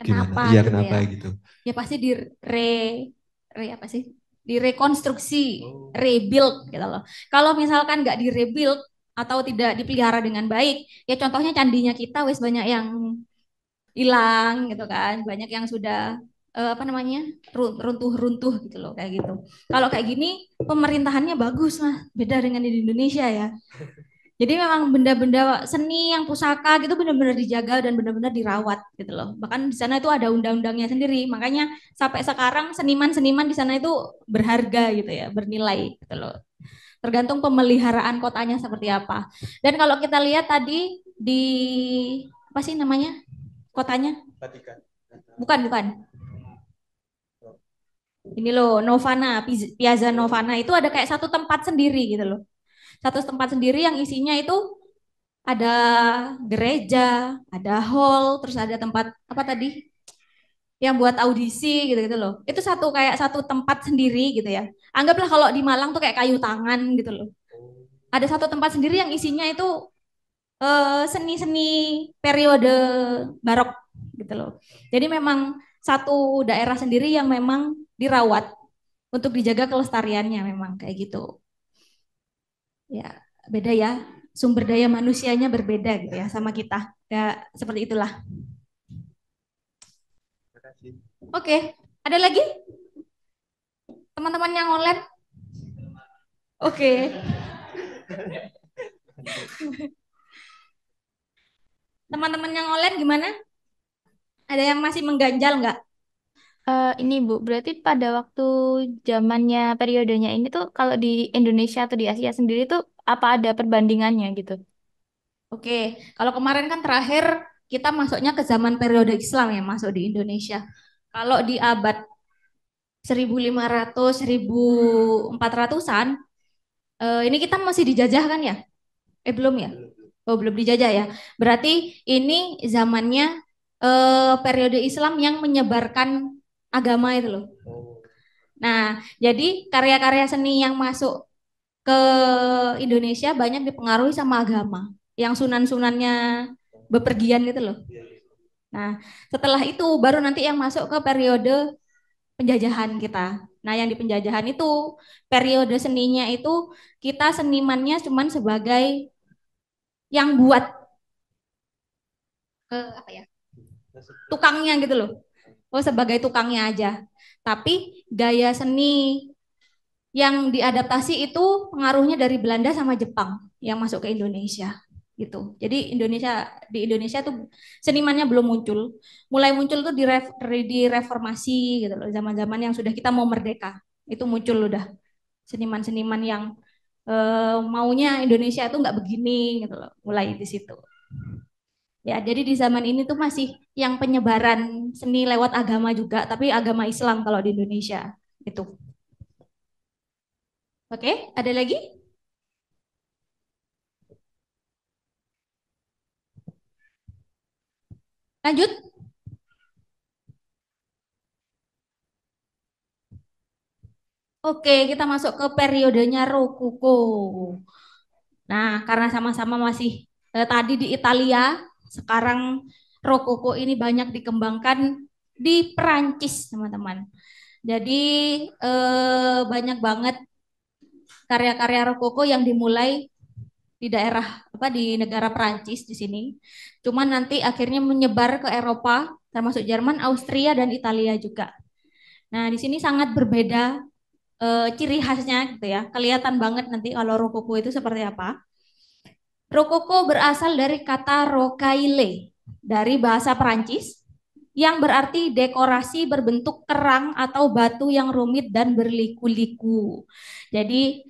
gimana? Kenapa Iya, gitu kenapa ya? gitu? Ya pasti re apa sih? Direkonstruksi, rebuild gitu loh. Kalau misalkan nggak direbuild atau tidak dipelihara dengan baik, ya contohnya candinya kita wis banyak yang hilang gitu kan, banyak yang sudah apa namanya runtuh-runtuh gitu loh kayak gitu. Kalau kayak gini pemerintahannya bagus lah, beda dengan di Indonesia ya. Jadi memang benda-benda seni yang pusaka gitu benar-benar dijaga dan benar-benar dirawat gitu loh. Bahkan di sana itu ada undang-undangnya sendiri. Makanya sampai sekarang seniman-seniman di sana itu berharga gitu ya, bernilai gitu loh. Tergantung pemeliharaan kotanya seperti apa. Dan kalau kita lihat tadi di apa sih namanya kotanya? Vatikan. Bukan, bukan. Ini loh, Novana, Piazza Novana itu ada kayak satu tempat sendiri gitu loh. Satu tempat sendiri yang isinya itu ada gereja, ada hall, terus ada tempat apa tadi? Yang buat audisi gitu-gitu loh. Itu satu kayak satu tempat sendiri gitu ya. Anggaplah kalau di Malang tuh kayak kayu tangan gitu loh. Ada satu tempat sendiri yang isinya itu seni-seni periode barok gitu loh. Jadi memang satu daerah sendiri yang memang dirawat untuk dijaga kelestariannya memang kayak gitu. Ya, beda ya. Sumber daya manusianya berbeda gitu ya sama kita. Ya, seperti itulah. Oke, ada lagi? Teman-teman yang online? Oke. Teman-teman yang online gimana? Ada yang masih mengganjal nggak? Ini Bu, berarti pada waktu zamannya periodenya ini tuh kalau di Indonesia atau di Asia sendiri tuh apa ada perbandingannya gitu? Oke, kalau kemarin kan terakhir kita masuknya ke zaman periode Islam ya, masuk di Indonesia. Kalau di abad 1500, 1400-an, ini kita masih dijajah kan ya? Belum ya? Oh, belum dijajah ya. Berarti ini zamannya periode Islam yang menyebarkan agama itu loh. Nah, jadi karya-karya seni yang masuk ke Indonesia banyak dipengaruhi sama agama, yang sunan-sunannya bepergian gitu loh. Nah, setelah itu baru nanti yang masuk ke periode penjajahan kita. Nah, yang di penjajahan itu periode seninya itu kita senimannya cuman sebagai yang buat apa ya? Tukangnya gitu loh. Oh, sebagai tukangnya aja. Tapi gaya seni yang diadaptasi itu pengaruhnya dari Belanda sama Jepang yang masuk ke Indonesia gitu. Jadi di Indonesia tuh senimannya belum muncul. Mulai muncul tuh di reformasi gitu loh, zaman-zaman yang sudah kita mau merdeka. Itu muncul udah seniman-seniman yang maunya Indonesia itu nggak begini gitu loh. Mulai di situ. Ya, jadi di zaman ini tuh masih yang penyebaran seni lewat agama juga, tapi agama Islam kalau di Indonesia itu. Oke, ada lagi? Lanjut. Oke, kita masuk ke periodenya Rokoko. Nah, karena sama-sama masih tadi di Italia, sekarang Rokoko ini banyak dikembangkan di Perancis, teman-teman. Jadi banyak banget karya-karya Rokoko yang dimulai di daerah apa di negara Perancis di sini. Cuman nanti akhirnya menyebar ke Eropa, termasuk Jerman, Austria dan Italia juga. Nah, di sini sangat berbeda ciri khasnya gitu ya. Kelihatan banget nanti kalau Rokoko itu seperti apa. Rokoko berasal dari kata rocaille dari bahasa Perancis yang berarti dekorasi berbentuk kerang atau batu yang rumit dan berliku-liku. Jadi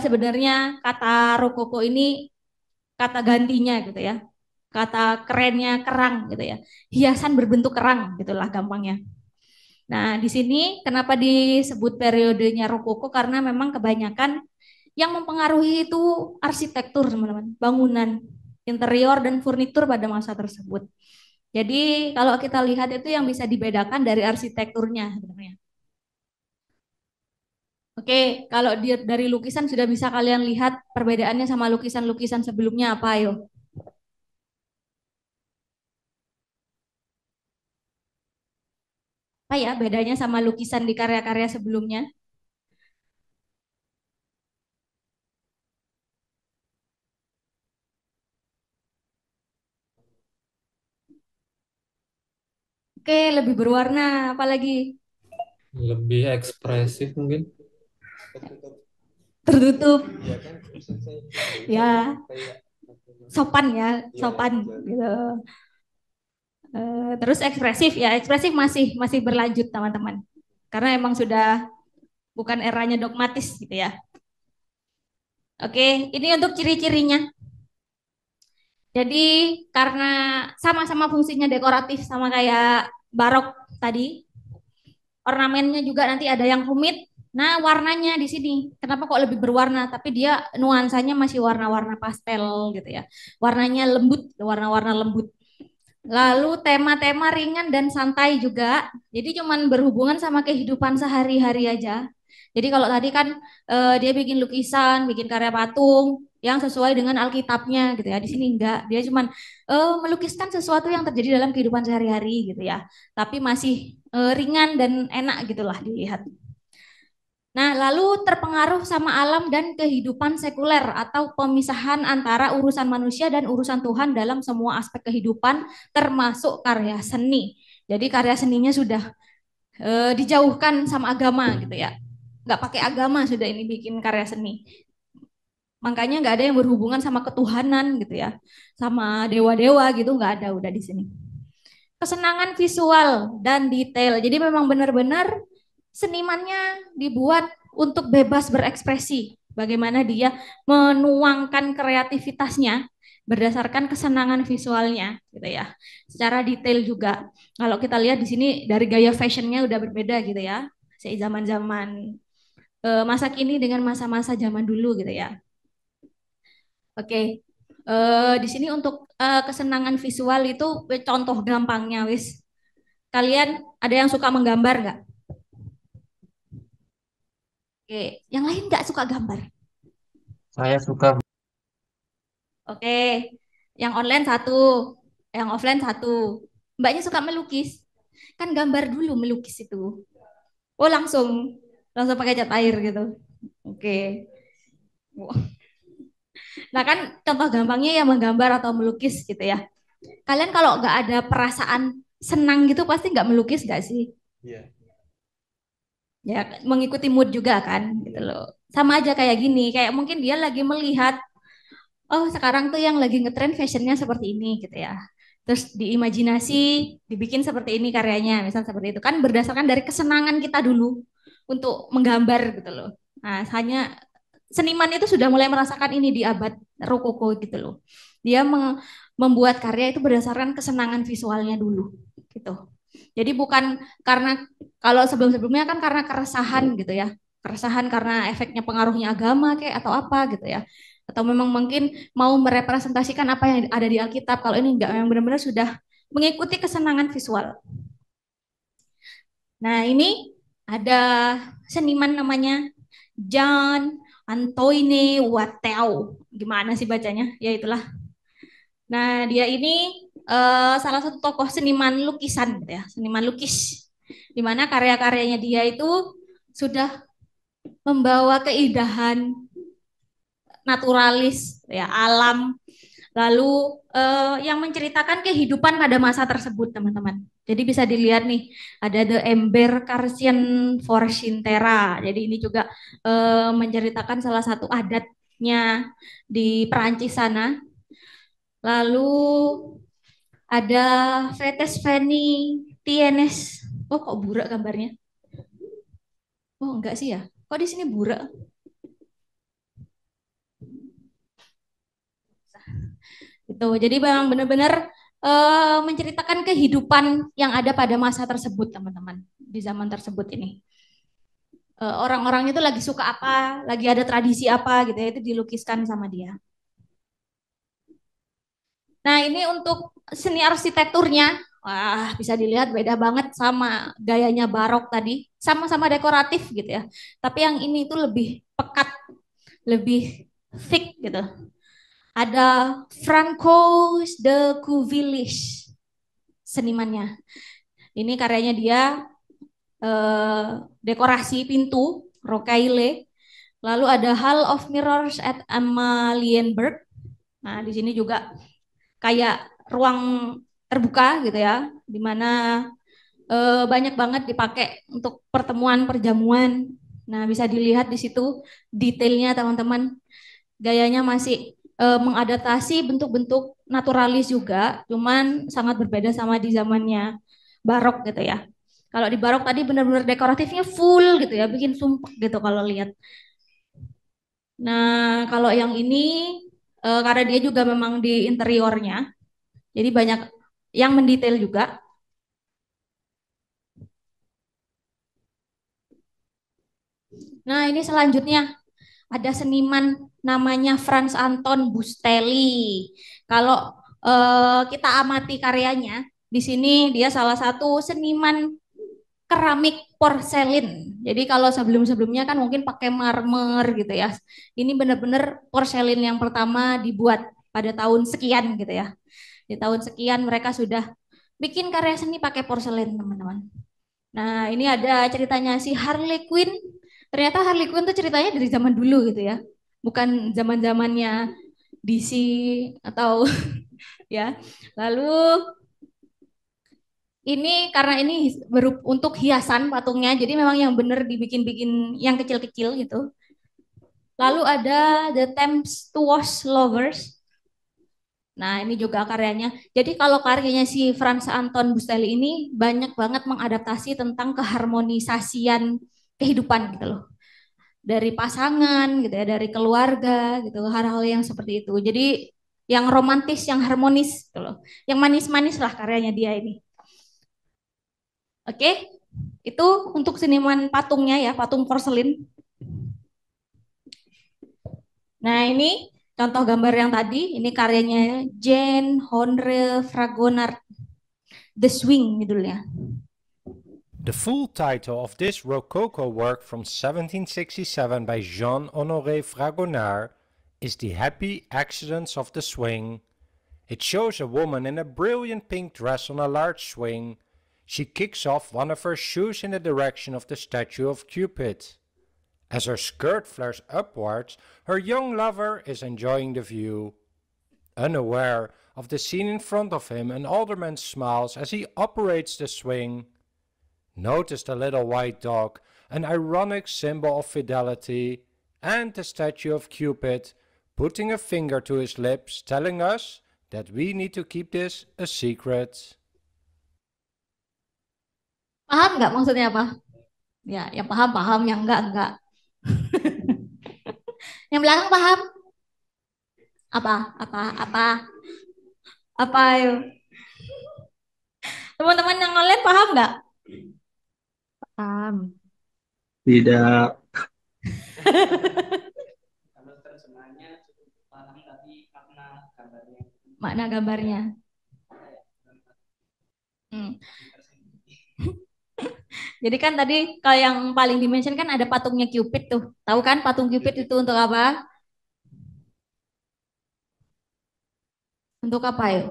sebenarnya kata rokoko ini kata gantinya gitu ya. Kata kerennya kerang gitu ya. Hiasan berbentuk kerang gitulah gampangnya. Nah, di sini kenapa disebut periodenya rokoko karena memang kebanyakan yang mempengaruhi itu arsitektur, teman-teman, bangunan, interior dan furnitur pada masa tersebut. Jadi kalau kita lihat itu yang bisa dibedakan dari arsitekturnya sebenarnya. Oke, kalau dari lukisan sudah bisa kalian lihat perbedaannya sama lukisan-lukisan sebelumnya apa, ayo? Apa ya bedanya sama lukisan di karya-karya sebelumnya? Oke, lebih berwarna, apalagi Lebih ekspresif mungkin. tertutup, Ya kan, maksud saya ya kayak sopan ya, ya sopan dan gitu. Terus ekspresif ya, ekspresif masih masih berlanjut teman-teman, karena emang sudah bukan eranya dogmatis gitu ya. Oke, ini untuk ciri-cirinya. Jadi karena sama-sama fungsinya dekoratif sama kayak barok tadi, ornamennya juga nanti ada yang rumit. Nah, warnanya di sini, kenapa kok lebih berwarna? Tapi dia nuansanya masih warna-warna pastel gitu ya. Warnanya lembut, warna-warna lembut. Lalu tema-tema ringan dan santai juga. Jadi cuman berhubungan sama kehidupan sehari-hari aja. Jadi kalau tadi kan dia bikin lukisan, bikin karya patung yang sesuai dengan Alkitabnya gitu ya. Di sini enggak, dia cuman melukiskan sesuatu yang terjadi dalam kehidupan sehari-hari gitu ya. Tapi masih ringan dan enak gitulah dilihat. Nah, lalu terpengaruh sama alam dan kehidupan sekuler atau pemisahan antara urusan manusia dan urusan Tuhan dalam semua aspek kehidupan, termasuk karya seni. Jadi karya seninya sudah dijauhkan sama agama gitu ya. Nggak pakai agama sudah ini bikin karya seni. Makanya nggak ada yang berhubungan sama ketuhanan gitu ya, sama dewa-dewa gitu nggak ada udah di sini. Kesenangan visual dan detail. Jadi memang benar-benar senimannya dibuat untuk bebas berekspresi. Bagaimana dia menuangkan kreativitasnya berdasarkan kesenangan visualnya, gitu ya. Secara detail juga. Kalau kita lihat di sini dari gaya fashionnya udah berbeda gitu ya. Zaman-zaman masa kini dengan masa-masa zaman dulu gitu ya. Oke. Di sini untuk kesenangan visual itu contoh gampangnya wis. Kalian ada yang suka menggambar nggak? Oke, yang lain nggak suka gambar. Saya suka. Oke, yang online satu, yang offline satu. Mbaknya suka melukis. Kan gambar dulu melukis itu. Oh langsung, langsung pakai cat air gitu. Oke. Wah. Nah kan contoh gampangnya ya menggambar atau melukis gitu ya. Kalian kalau nggak ada perasaan senang gitu pasti nggak melukis nggak sih? Iya. Ya mengikuti mood juga kan gitu loh. Sama aja kayak gini, kayak mungkin dia lagi melihat, oh sekarang tuh yang lagi ngetren fashionnya seperti ini gitu ya. Terus diimajinasi, dibikin seperti ini karyanya, misal seperti itu kan berdasarkan dari kesenangan kita dulu untuk menggambar gitu loh. Nah, hanya seniman itu sudah mulai merasakan ini di abad Rokoko gitu loh. Dia membuat karya itu berdasarkan kesenangan visualnya dulu gitu. Jadi bukan karena kalau sebelum-sebelumnya kan karena keresahan gitu ya. Keresahan karena efeknya pengaruhnya agama kayak atau apa gitu ya. Atau memang mungkin mau merepresentasikan apa yang ada di Alkitab. Kalau ini enggak, yang benar-benar sudah mengikuti kesenangan visual. Nah, ini ada seniman namanya John Antoine Watteau. Gimana sih bacanya? Ya itulah. Nah, dia ini salah satu tokoh seniman lukisan gitu ya, seniman lukis. Di mana karya-karyanya dia itu sudah membawa keindahan naturalis ya, alam. Lalu yang menceritakan kehidupan pada masa tersebut, teman-teman. Jadi bisa dilihat nih, ada The Embarkation for Sintera. Jadi ini juga menceritakan salah satu adatnya di Perancis sana. Lalu ada Fetes Fanny Tienes. Oh, kok burak gambarnya? Oh, enggak sih ya. Kok di sini burak? Itu. Jadi memang benar-benar menceritakan kehidupan yang ada pada masa tersebut, teman-teman. Di zaman tersebut ini. Orang-orang itu lagi suka apa, lagi ada tradisi apa gitu ya, itu dilukiskan sama dia. Nah, ini untuk seni arsitekturnya. Wah, bisa dilihat beda banget sama gayanya barok tadi. Sama-sama dekoratif gitu ya. Tapi yang ini itu lebih pekat, lebih thick gitu. Ada Francois de Cuvilliés, senimannya. Ini karyanya dia dekorasi pintu, rocaille. Lalu ada Hall of Mirrors at Amalienburg. Nah, di sini juga kayak ruang terbuka gitu ya, di mana banyak banget dipakai untuk pertemuan perjamuan. Nah, bisa dilihat di situ detailnya teman-teman. Gayanya masih mengadaptasi bentuk-bentuk naturalis juga, cuman sangat berbeda sama di zamannya barok gitu ya. Kalau di barok tadi benar-benar dekoratifnya full gitu ya, bikin sumpah gitu kalau lihat. Nah, kalau yang ini karena dia juga memang di interiornya, jadi banyak yang mendetail juga. Nah, ini selanjutnya ada seniman namanya Franz Anton Busteli. Kalau kita amati karyanya, di sini dia salah satu seniman keramik porselin. Jadi kalau sebelum-sebelumnya kan mungkin pakai marmer gitu ya. Ini benar-benar porselin yang pertama dibuat pada tahun sekian gitu ya. Di tahun sekian mereka sudah bikin karya seni pakai porselin, teman-teman. Nah, ini ada ceritanya si Harley Quinn. Ternyata Harley Quinn tuh ceritanya dari zaman dulu gitu ya. Bukan zaman-zamannya DC atau ya. Lalu ini karena ini untuk hiasan patungnya, jadi memang yang benar dibikin-bikin yang kecil-kecil gitu. Lalu ada The Thames to Wash Lovers. Nah, ini juga karyanya. Jadi kalau karyanya si Franz Anton Busteli ini banyak banget mengadaptasi tentang keharmonisasian kehidupan gitu loh. Dari pasangan gitu ya, dari keluarga gitu, hal-hal yang seperti itu. Jadi yang romantis, yang harmonis gitu loh. Yang manis-manis lah karyanya dia ini. Oke, itu untuk seniman patungnya ya, patung porselin. Nah, ini contoh gambar yang tadi, ini karyanya Jane Honore Fragonard, The Swing judulnya. The full title of this Rococo work from 1767 by Jean-Honoré Fragonard is The Happy Accidents of the Swing. It shows a woman in a brilliant pink dress on a large swing. She kicks off one of her shoes in the direction of the statue of Cupid. As her skirt flares upwards, her young lover is enjoying the view. Unaware of the scene in front of him, an alderman smiles as he operates the swing. Notice the little white dog, an ironic symbol of fidelity, and the statue of Cupid, putting a finger to his lips, telling us that we need to keep this a secret. Paham nggak maksudnya apa? Ya, yang paham, yang enggak. Yang belakang paham? Apa ayo? Teman-teman yang online paham nggak? Paham. Tidak. Kalau terjemahannya cukup paham tapi Makna gambarnya. Jadi kan tadi kalau yang paling dimention kan ada patungnya Cupid tuh. Tahu kan patung Cupid itu untuk apa? Untuk apa ya?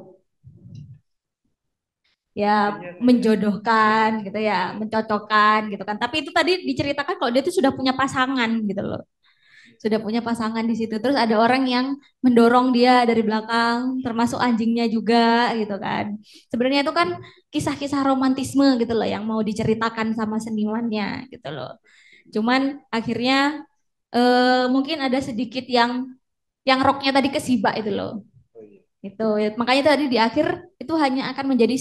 Ya menjodohkan gitu ya, mencocokkan gitu kan. Tapi itu tadi diceritakan kalau dia tuh sudah punya pasangan gitu loh. Sudah punya pasangan di situ. Terus ada orang yang mendorong dia dari belakang, termasuk anjingnya juga gitu kan. Sebenarnya itu kan kisah-kisah romantisme gitu loh yang mau diceritakan sama senimannya gitu loh. Cuman akhirnya mungkin ada sedikit yang roknya tadi kesibak itu loh. Itu makanya tadi di akhir itu hanya akan menjadi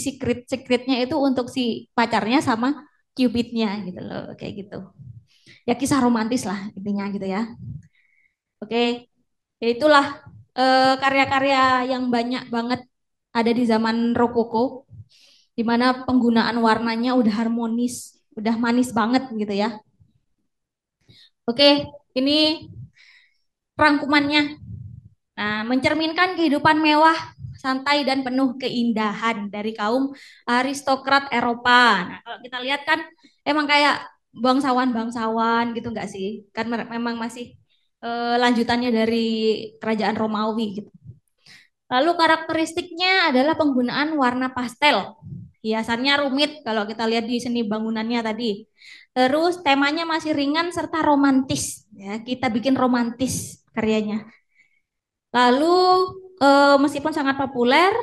secretnya itu untuk si pacarnya sama Cupidnya gitu loh, kayak gitu. Ya kisah romantis lah intinya gitu ya. Oke, ya itulah karya-karya yang banyak banget ada di zaman Rokoko, di mana penggunaan warnanya udah harmonis, udah manis banget gitu ya. Oke, ini rangkumannya. Nah, mencerminkan kehidupan mewah, santai dan penuh keindahan dari kaum aristokrat Eropa. Nah, kalau kita lihat kan emang kayak bangsawan-bangsawan gitu enggak sih? Kan memang masih lanjutannya dari kerajaan Romawi gitu. Lalu karakteristiknya adalah penggunaan warna pastel. Hiasannya rumit kalau kita lihat di seni bangunannya tadi. Terus temanya masih ringan serta romantis. Ya, kita bikin romantis karyanya. Lalu meskipun sangat populer,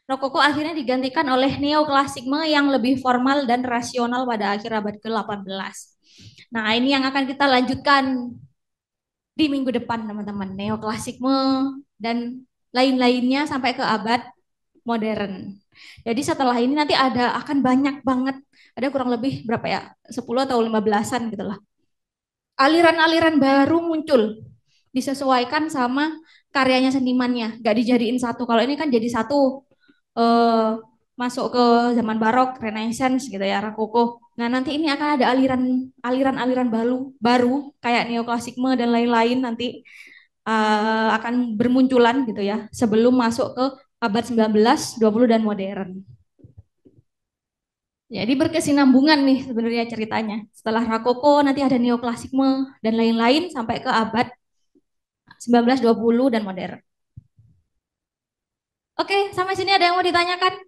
Rokoko akhirnya digantikan oleh neoklasisme yang lebih formal dan rasional pada akhir abad ke-18. Nah, ini yang akan kita lanjutkan di minggu depan, teman-teman. Neoklasisme dan lain-lainnya sampai ke abad modern. Jadi setelah ini nanti akan banyak banget, ada kurang lebih berapa ya, 10 atau 15-an gitu lah. Aliran-aliran baru muncul, disesuaikan sama karyanya senimannya, gak dijadiin satu. Kalau ini kan jadi satu, eh, masuk ke zaman barok, renaissance gitu ya, rokoko. Nah, nanti ini akan ada aliran-aliran baru kayak neoklasisme dan lain-lain nanti akan bermunculan gitu ya sebelum masuk ke abad 19, 20 dan modern. Jadi berkesinambungan nih sebenarnya ceritanya. Setelah rokoko nanti ada neoklasisme dan lain-lain sampai ke abad 19, 20 dan modern. Oke, sampai sini ada yang mau ditanyakan?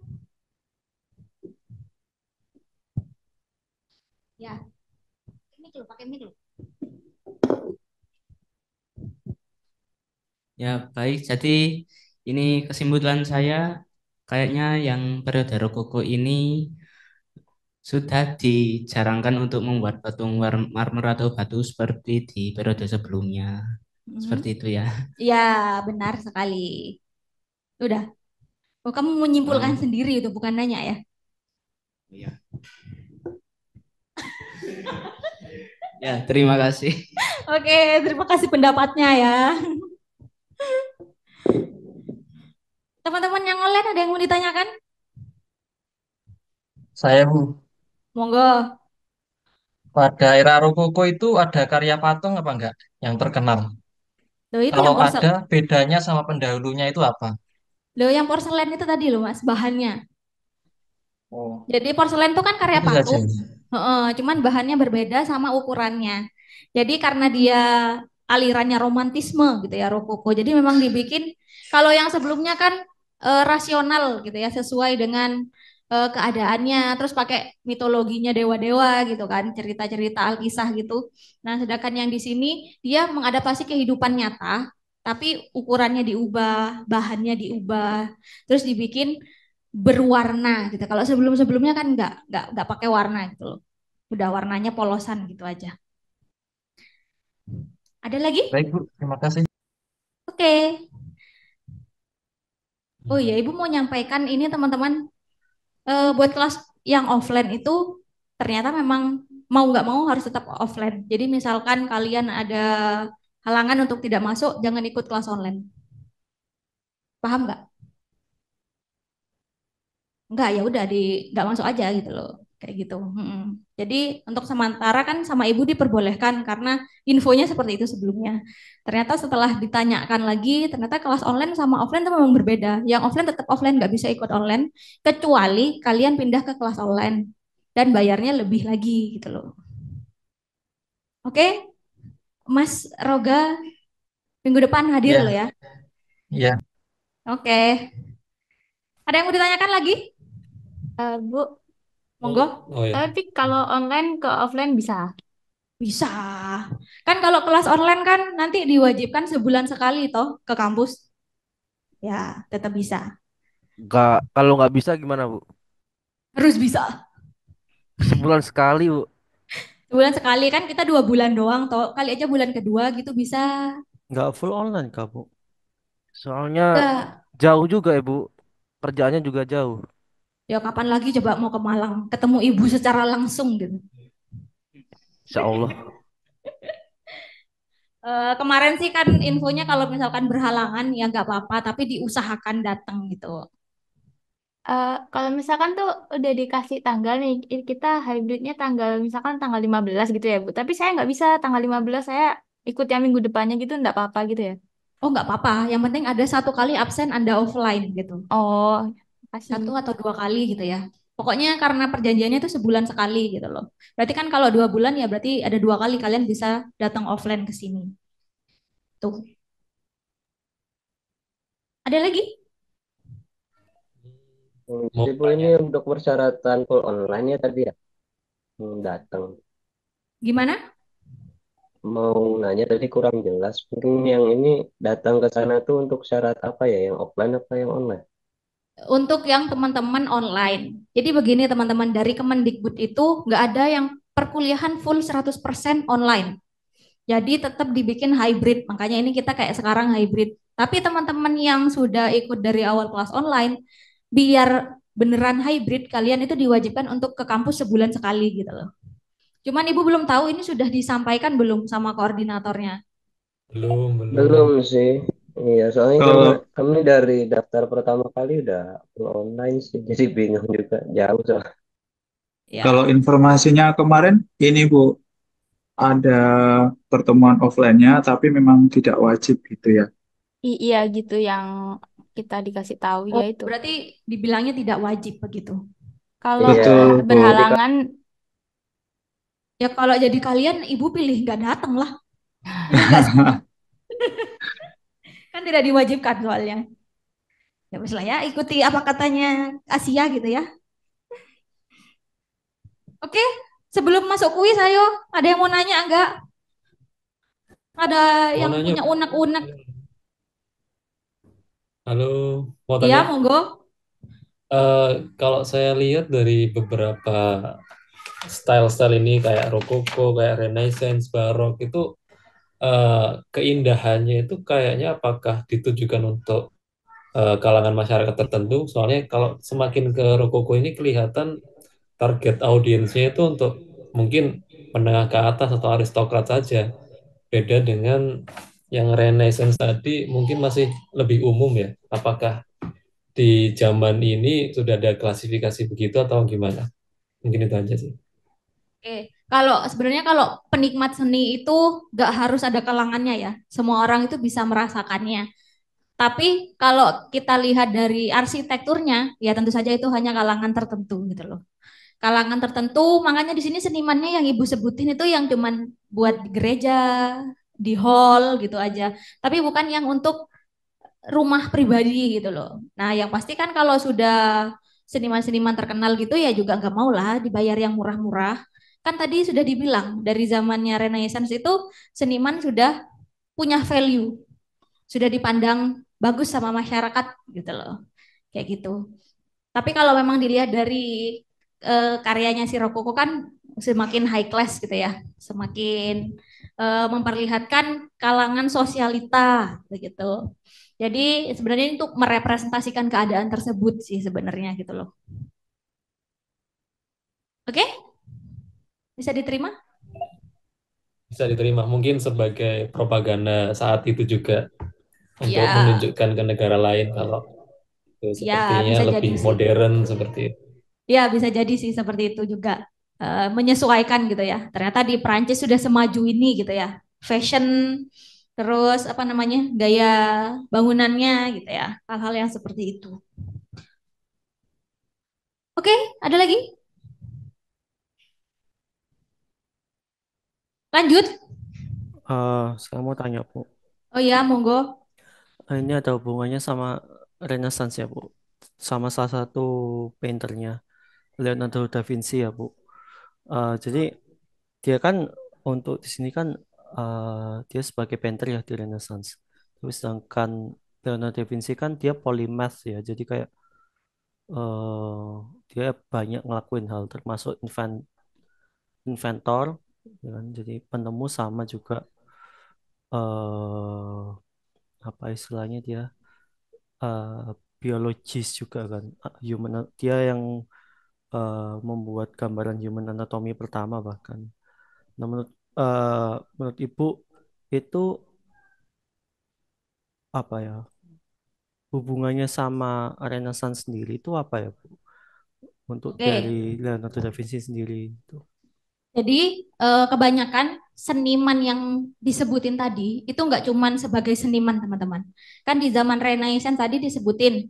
Ya. Mic lu, pakai mic lu. Ya, baik. Jadi ini kesimpulan saya kayaknya yang periode Rokoko ini sudah dijarangkan untuk membuat patung marmer atau batu seperti di periode sebelumnya. Seperti itu ya. Ya, benar sekali. Udah. Oh, kamu menyimpulkan sendiri itu, bukan nanya ya? Iya. Ya, terima kasih. Oke, terima kasih pendapatnya ya. Teman-teman yang online ada yang mau ditanyakan? Saya Bu, Monggo. pada era Rokoko itu ada karya patung apa enggak yang terkenal? Loh, itu Kalau yang ada, bedanya sama pendahulunya itu apa? Loh, yang porselen itu tadi loh, Mas, bahannya. Oh, Jadi porselen itu kan karya itu saja. patung. Cuman bahannya berbeda sama ukurannya. Jadi karena dia alirannya romantisme gitu ya, rokoko. Jadi memang dibikin, kalau yang sebelumnya kan rasional gitu ya, sesuai dengan keadaannya, terus pakai mitologinya dewa-dewa gitu kan, cerita-cerita alkisah gitu. Nah, sedangkan yang di sini dia mengadaptasi kehidupan nyata, tapi ukurannya diubah, bahannya diubah, terus dibikin berwarna gitu. Kalau sebelum-sebelumnya kan nggak pakai warna gitu loh. Udah warnanya polosan gitu aja. Ada lagi? Baik Bu, terima kasih. Oke. Oh iya, Ibu mau nyampaikan ini teman-teman, buat kelas yang offline itu ternyata memang mau nggak mau harus tetap offline. Jadi misalkan kalian ada halangan untuk tidak masuk, jangan ikut kelas online. Paham nggak? Enggak, ya udah nggak masuk aja gitu loh, kayak gitu. Jadi untuk sementara kan sama ibu diperbolehkan karena infonya seperti itu sebelumnya. Ternyata setelah ditanyakan lagi, ternyata kelas online sama offline itu memang berbeda. Yang offline tetap offline, nggak bisa ikut online kecuali kalian pindah ke kelas online dan bayarnya lebih lagi gitu loh. Oke, Mas Roga minggu depan hadir Iya, loh ya. iya. Oke, ada yang mau ditanyakan lagi? Bu, Monggo. Oh ya. tapi kalau online ke offline bisa? Bisa. Kan kalau kelas online kan nanti diwajibkan sebulan sekali toh ke kampus. Ya, tetap bisa. Kalau nggak bisa gimana Bu? Harus bisa. Sebulan sekali Bu. Sebulan sekali kan kita 2 bulan doang toh. Kali aja bulan kedua gitu bisa. Nggak full online Kak Bu. Soalnya Enggak. jauh juga ya Bu. Kerjaannya juga jauh. Ya kapan lagi coba mau ke Malang ketemu ibu secara langsung gitu. Insya Allah. Kemarin sih kan infonya kalau misalkan berhalangan ya nggak apa-apa, tapi diusahakan datang gitu. Kalau misalkan tuh udah dikasih tanggal nih, kita hybridnya tanggal misalkan tanggal 15 gitu ya Bu. Tapi saya nggak bisa tanggal 15, saya ikut yang minggu depannya gitu, nggak apa-apa gitu ya. Oh nggak apa-apa, yang penting ada 1 kali absen Anda offline gitu. Oh, makasih. 1 atau 2 kali gitu ya. Pokoknya karena perjanjiannya itu sebulan sekali gitu loh. Berarti kan kalau 2 bulan ya berarti ada 2 kali kalian bisa datang offline ke sini. Tuh. Ada lagi? Jadi Bu ini untuk persyaratan full online ya tadi ya? Datang. Gimana? Mau nanya tadi kurang jelas. Mungkin yang ini datang ke sana tuh untuk syarat apa ya? Yang offline apa yang online? Untuk yang teman-teman online. Jadi begini teman-teman, dari Kemendikbud itu nggak ada yang perkuliahan full 100% online. Jadi tetap dibikin hybrid. Makanya ini kita kayak sekarang hybrid. Tapi teman-teman yang sudah ikut dari awal kelas online, biar beneran hybrid, kalian itu diwajibkan untuk ke kampus sebulan sekali gitu loh. Cuman Ibu belum tahu ini sudah disampaikan belum sama koordinatornya. Belum sih. Iya, soalnya kami dari daftar pertama kali udah full online sih, jadi bingung juga jauh soalnya. Kalau informasinya kemarin ini Bu, ada pertemuan offline-nya tapi memang tidak wajib gitu ya. Iya gitu yang kita dikasih tahu ya itu. Berarti dibilangnya tidak wajib begitu. Kalau Betul, Bu. berhalangan Ya kalau jadi kalian Ibu pilih nggak datang lah. Iya nggak sih? Kan tidak diwajibkan soalnya. Ya wes lah ya, ikuti apa katanya Asia gitu ya. Oke, sebelum masuk kuis ayo, ada yang mau nanya enggak? Ada yang nanya. punya unek-unek? Halo, mau Iya, tanya? monggo. Kalau saya lihat dari beberapa style-style ini kayak Rokoko, kayak Renaissance, Barok itu keindahannya itu kayaknya apakah ditujukan untuk kalangan masyarakat tertentu? Soalnya kalau semakin ke Rokoko ini kelihatan target audiensnya itu untuk mungkin menengah ke atas atau aristokrat saja. Beda dengan yang Renaissance tadi mungkin masih lebih umum ya. Apakah di zaman ini sudah ada klasifikasi begitu atau gimana? Mungkin itu aja sih. Oke, kalau sebenarnya kalau penikmat seni itu nggak harus ada kalangannya ya. Semua orang itu bisa merasakannya. Tapi kalau kita lihat dari arsitekturnya, ya tentu saja itu hanya kalangan tertentu gitu loh. Kalangan tertentu, makanya di sini senimannya yang Ibu sebutin itu yang cuman buat di gereja, di hall gitu aja. Tapi bukan yang untuk rumah pribadi gitu loh. Nah, yang pasti kan kalau sudah seniman-seniman terkenal gitu ya juga nggak mau lah dibayar yang murah-murah. Kan tadi sudah dibilang dari zamannya Renaissance itu seniman sudah punya value, sudah dipandang bagus sama masyarakat gitu loh. Kayak gitu. Tapi kalau memang dilihat dari karyanya si Rococo kan semakin high class gitu ya, semakin memperlihatkan kalangan sosialita begitu. Jadi sebenarnya ini untuk merepresentasikan keadaan tersebut sih sebenarnya gitu loh. Oke? Bisa diterima? Bisa diterima mungkin sebagai propaganda saat itu juga untuk Ya. menunjukkan ke negara lain kalau itu Ya, sepertinya bisa lebih jadi sih. modern seperti itu. Ya, bisa jadi sih seperti itu juga. Menyesuaikan gitu ya. Ternyata di Perancis sudah semaju ini gitu ya. Fashion, terus apa namanya, gaya bangunannya gitu ya. Hal-hal yang seperti itu. Oke, ada lagi? Lanjut. Saya mau tanya, Bu. Oh ya, monggo. Ini ada hubungannya sama Renaissance ya, Bu. Sama salah satu painternya, Leonardo da Vinci ya, Bu. Jadi dia kan untuk di sini kan dia sebagai painter ya di Renaissance. Tapi sedangkan Leonardo da Vinci kan dia polymath ya. Jadi kayak dia banyak ngelakuin hal termasuk inventor, ya kan? Jadi penemu sama juga eh apa istilahnya dia eh, biologis juga kan. Dia yang membuat gambaran human anatomy pertama bahkan. Nah, menurut Ibu itu apa ya hubungannya sama Renaissance sendiri itu apa ya Bu? Untuk Oke. dari Leonardo da Vinci sendiri itu. Jadi kebanyakan seniman yang disebutin tadi itu nggak cuman sebagai seniman teman-teman. Kan di zaman Renaissance tadi disebutin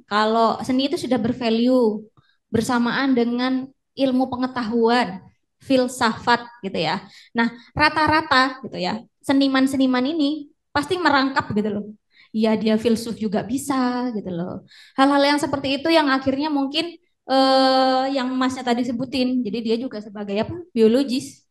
kalau seni itu sudah bervalue bersamaan dengan ilmu pengetahuan, filsafat gitu ya. Nah rata-rata gitu ya seniman-seniman ini pasti merangkap gitu loh. ya dia filsuf juga bisa gitu loh. Hal-hal yang seperti itu yang akhirnya mungkin yang Masnya tadi sebutin. Jadi dia juga sebagai apa? Biologis.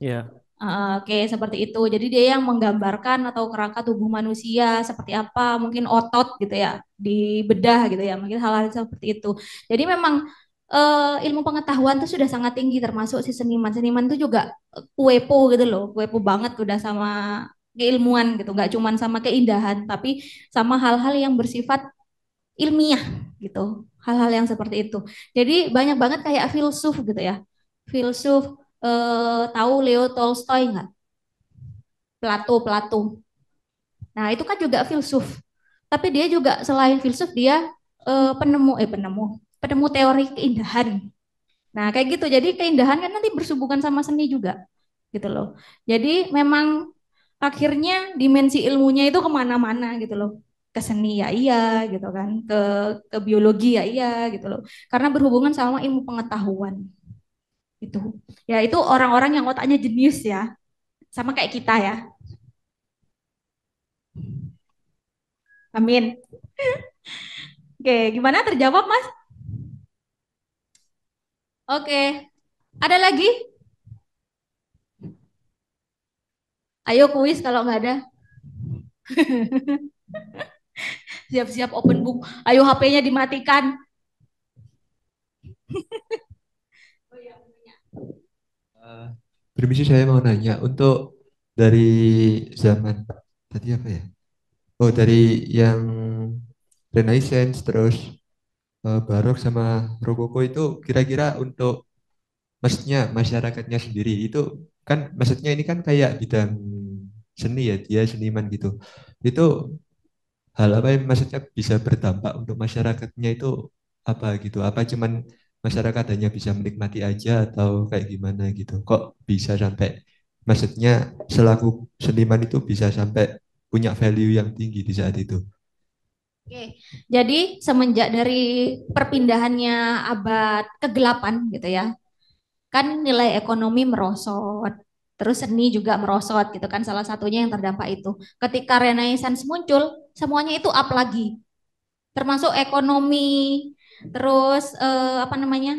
Ya, Oke, seperti itu. Jadi dia yang menggambarkan atau kerangka tubuh manusia seperti apa, mungkin otot gitu ya, di bedah gitu ya, mungkin hal-hal seperti itu. Jadi memang ilmu pengetahuan itu sudah sangat tinggi, termasuk si seniman. Seniman itu juga kuepo gitu loh, kuepo banget udah sama keilmuan gitu, nggak cuman sama keindahan, tapi sama hal-hal yang bersifat ilmiah gitu, hal-hal yang seperti itu. Jadi banyak banget kayak filsuf gitu ya, filsuf tahu Leo Tolstoy nggak? Plato, Plato. Nah, itu kan juga filsuf. Tapi dia juga selain filsuf dia penemu teori keindahan. Nah, kayak gitu. Jadi keindahan kan nanti bersambungan sama seni juga, gitu loh. Jadi memang akhirnya dimensi ilmunya itu kemana-mana gitu loh. Ke seni ya iya gitu kan, ke biologi ya iya gitu loh. Karena berhubungan sama ilmu pengetahuan itu. Ya itu orang-orang yang otaknya jenius ya, sama kayak kita ya. Amin. Oke, gimana terjawab, Mas? Oke. Ada lagi? Ayo kuis kalau nggak ada. Siap-siap open book. Ayo HP-nya dimatikan. Permisi saya mau nanya, untuk dari zaman tadi apa ya? Oh, dari yang Renaissance terus Barok sama Rokoko itu kira-kira untuk maksudnya masyarakatnya sendiri itu kan maksudnya ini kan kayak bidang seni ya, dia seniman gitu. Itu hal apa yang maksudnya bisa berdampak untuk masyarakatnya itu apa gitu? Apa cuman masyarakat hanya bisa menikmati aja atau kayak gimana gitu? Kok bisa sampai maksudnya selaku seniman itu bisa sampai punya value yang tinggi di saat itu? Oke. Jadi semenjak dari perpindahannya abad kegelapan gitu ya, kan nilai ekonomi merosot, terus seni juga merosot gitu kan, salah satunya yang terdampak itu. Ketika Renaissance muncul, semuanya itu up lagi, termasuk ekonomi, terus apa namanya,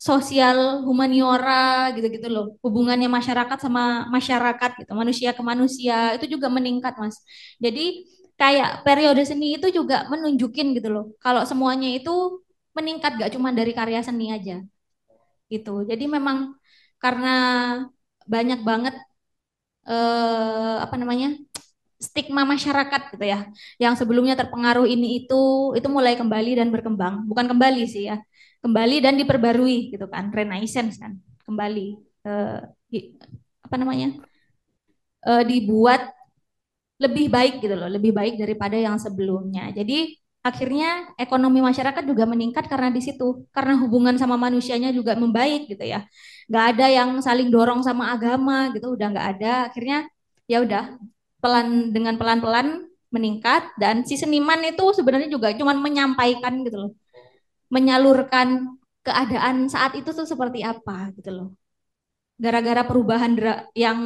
sosial, humaniora gitu-gitu loh, hubungannya masyarakat sama masyarakat gitu, manusia ke manusia itu juga meningkat Mas. Jadi kayak periode seni itu juga menunjukin gitu loh, kalau semuanya itu meningkat gak cuma dari karya seni aja gitu. Jadi memang karena banyak banget apa namanya, stigma masyarakat gitu ya, yang sebelumnya terpengaruh ini itu mulai kembali dan berkembang, bukan kembali sih ya, kembali dan diperbarui gitu kan, renaissance kan, kembali eh, apa namanya, dibuat lebih baik gitu loh, lebih baik daripada yang sebelumnya. Jadi akhirnya ekonomi masyarakat juga meningkat karena di situ, karena hubungan sama manusianya juga membaik gitu ya. Nggak ada yang saling dorong sama agama gitu, udah nggak ada. Akhirnya ya udah dengan pelan-pelan meningkat, dan si seniman itu sebenarnya juga cuman menyampaikan gitu loh, menyalurkan keadaan saat itu tuh seperti apa gitu loh. Gara-gara perubahan yang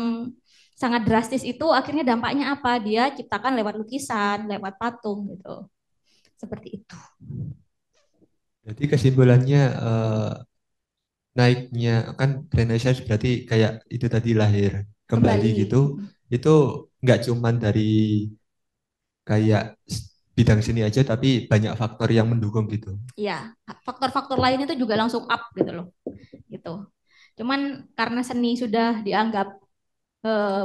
sangat drastis itu akhirnya dampaknya apa? Dia ciptakan lewat lukisan, lewat patung gitu. Seperti itu. Jadi kesimpulannya naiknya kan Renaissance berarti kayak itu tadi lahir kembali Kembali. gitu. Itu nggak cuman dari kayak bidang seni aja tapi banyak faktor yang mendukung gitu. Iya, faktor-faktor lain itu juga langsung up gitu loh. Gitu. Cuman karena seni sudah dianggap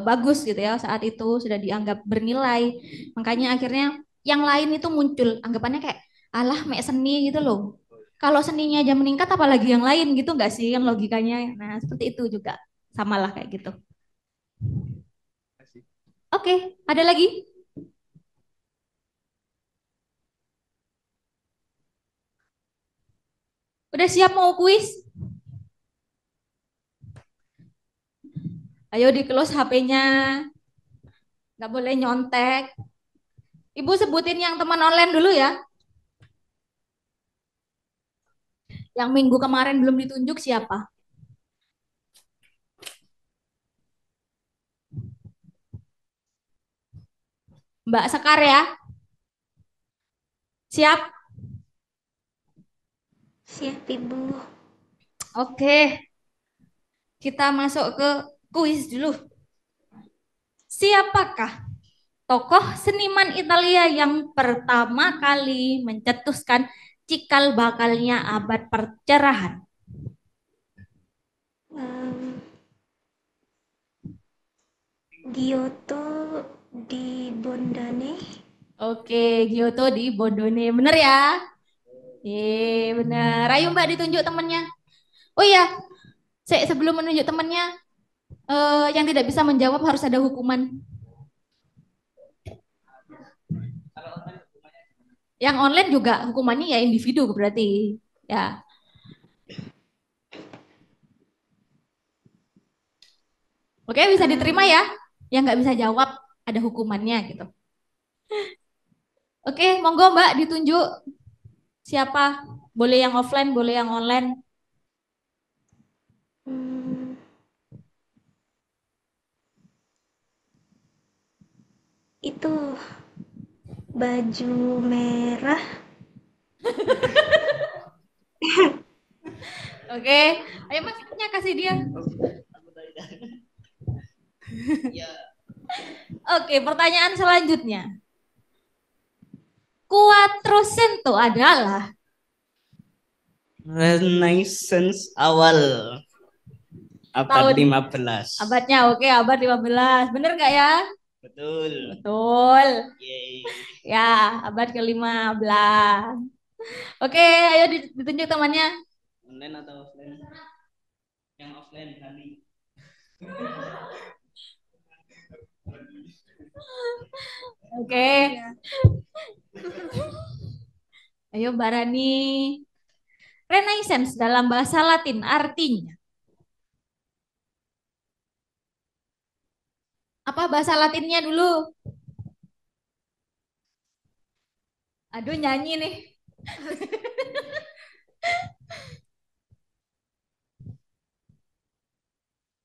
bagus gitu ya, saat itu sudah dianggap bernilai, makanya akhirnya yang lain itu muncul, anggapannya kayak alah mek seni gitu loh, kalau seninya aja meningkat apalagi yang lain gitu nggak sih kan logikanya. Nah seperti itu juga, samalah kayak gitu. Oke, ada lagi? Udah siap mau kuis? Ayo di close HP-nya, nggak boleh nyontek. Ibu sebutin yang teman online dulu ya. Yang minggu kemarin belum ditunjuk siapa? Mbak Sekar ya. Siap? Siap, Ibu. Oke, kita masuk ke kuis dulu. Siapakah tokoh seniman Italia yang pertama kali mencetuskan cikal bakalnya abad percerahan? Giotto di Bondone. Oke, Giotto di Bondone. Bener ya? Bener. Ayo Mbak ditunjuk temennya. Oh iya, sebelum menunjuk temennya, yang tidak bisa menjawab harus ada hukuman. Yang online juga hukumannya ya individu berarti. Ya. Oke, bisa diterima ya. Yang nggak bisa jawab ada hukumannya gitu. Oke, monggo Mbak ditunjuk siapa? Boleh yang offline, boleh yang online. Itu baju merah. Oke, ayo Mas kasih dia. Oke, pertanyaan selanjutnya. Quattrocento adalah Renaissance awal abad 15. Abadnya oke, abad 15. Bener nggak ya? Betul. Betul. Yeay. Ya, abad ke-15. Oke, ayo ditunjuk temannya. Online atau offline? Yang offline kali. Oke. Ayo Mbak Rani. Renaissance dalam bahasa Latin artinya apa bahasa Latinnya dulu? Aduh nyanyi nih.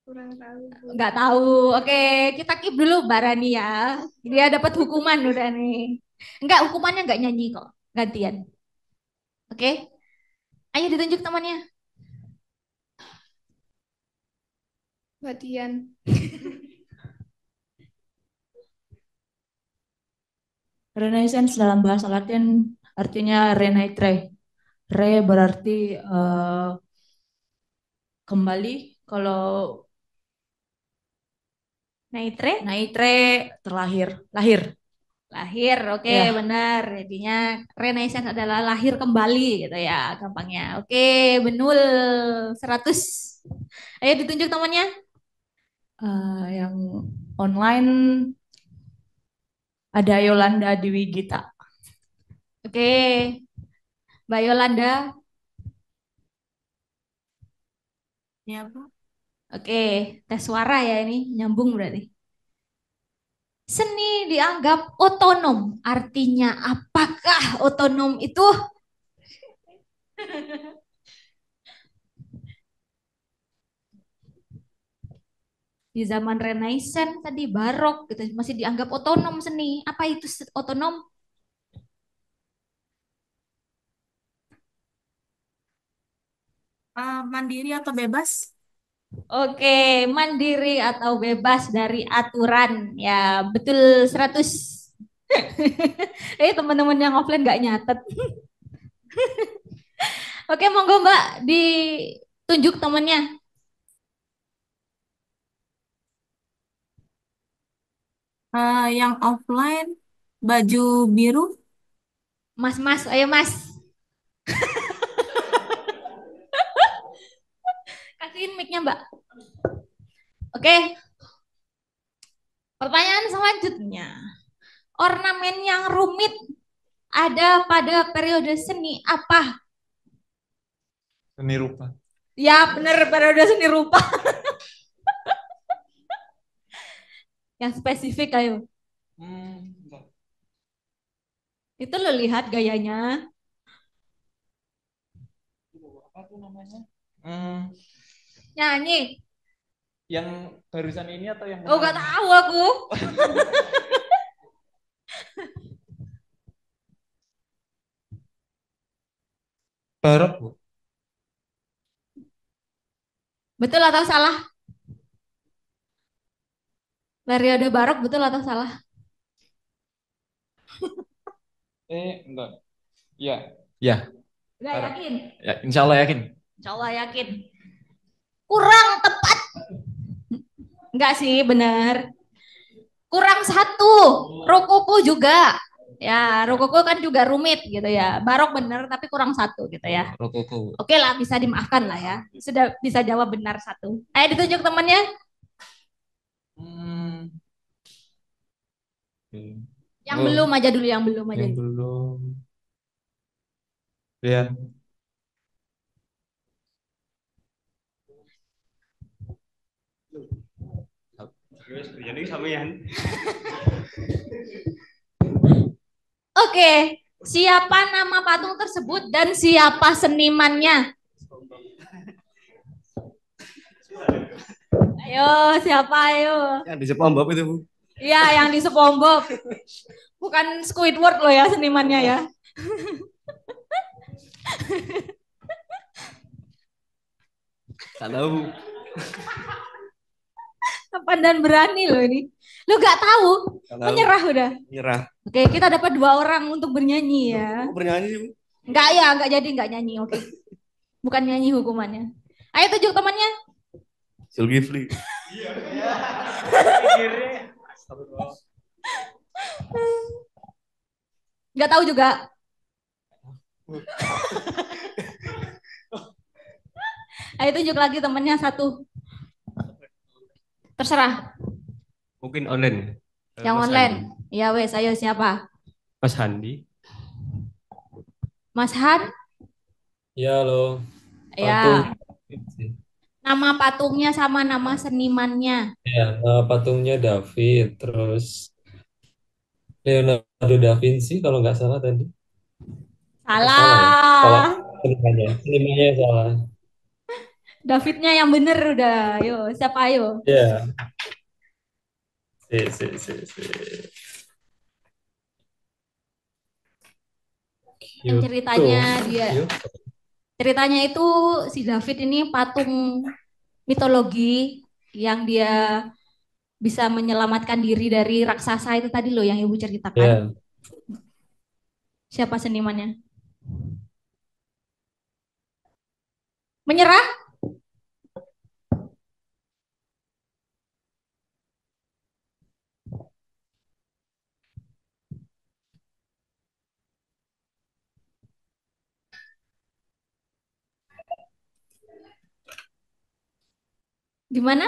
Kurang tahu. Nggak tahu. Oke, kita keep dulu Mbak Rani ya. Dia dapat hukuman udah nih. Enggak, hukumannya nggak nyanyi kok. Gantian. Oke. Ayo ditunjuk temannya. Batian. Renaissance dalam bahasa Latin artinya renaître. Re berarti kembali. Kalau naitre terlahir, lahir. Lahir, oke, Ya. benar. Jadinya Renaissance adalah lahir kembali gitu ya, gampangnya. Oke, benul 100. Ayo ditunjuk temannya. Yang online ada Yolanda Dewi Gita. Oke, Mbak Yolanda. Ya, Bu. Oke, tes suara ya ini, nyambung berarti. Seni dianggap otonom, artinya apakah otonom itu? Di zaman Renaissance tadi barok gitu masih dianggap otonom seni. Apa itu otonom? Mandiri atau bebas? Oke, mandiri atau bebas dari aturan. Ya, betul 100. Teman-teman yang offline nggak nyatet. Oke, monggo Mbak ditunjuk temannya. Yang offline baju biru. Mas, ayo Mas. Kasihin mic-nya Mbak. Oke. Pertanyaan selanjutnya. Ornamen yang rumit ada pada periode seni apa? Seni rupa. Ya, benar periode seni rupa. Yang spesifik ayo. Itu lo lihat gayanya. Apa tuh namanya? Nyanyi. Yang barusan ini atau yang Oh, nggak tahu aku. Barok, Bu. Betul atau salah? Periode barok betul atau salah? Enggak. Ya. Ya, Udah yakin? ya, insya Allah yakin. Insya Allah yakin. Kurang tepat. Enggak sih, benar. Kurang satu. Rokoko juga. Ya, rokoko kan juga rumit gitu ya. Barok benar tapi kurang satu gitu ya. Rokoko. Oke lah, bisa dimaafkan lah ya. Sudah bisa jawab benar satu. Ayo ditunjuk temannya. Yang belum aja dulu, yang belum aja. Yang belum. Ya. Jadi sampean. Oke, siapa nama patung tersebut dan siapa senimannya? Ayo, siapa ayo? Yang di SpongeBob itu, Bu. Iya, yang di SpongeBob. Bukan Squidward loh ya senimannya ya. Gak tahu. Kapan dan berani loh ini. Lu gak tahu? Gak tahu. Menyerah udah. Menyerah. Oke, kita dapat 2 orang untuk bernyanyi ya. Kok bernyanyi sih, Bu? Enggak ya, enggak jadi enggak nyanyi. Oke. Bukan nyanyi hukumannya. Ayo tunjuk temannya. Zulkifli. Enggak tahu juga. Ayo tunjuk lagi temannya satu. Terserah. Mungkin online. Yang Mas online. Andi. Ya wes, ayo siapa? Mas Handi. Mas Han? Ya, loh. Ya. Patung. Nama patungnya sama nama senimannya. Ya, patungnya David, terus Leonardo da Vinci kalau nggak salah tadi. Salah. Salah ya? Kalau senimannya salah. Davidnya yang bener udah. Ayo, siapa ayo? Ya. Si. Yang ceritanya dia. Kyoto. Ceritanya itu si David ini patung mitologi yang dia bisa menyelamatkan diri dari raksasa itu tadi loh yang Ibu ceritakan. Ya. Siapa senimannya? Menyerah? Di mana?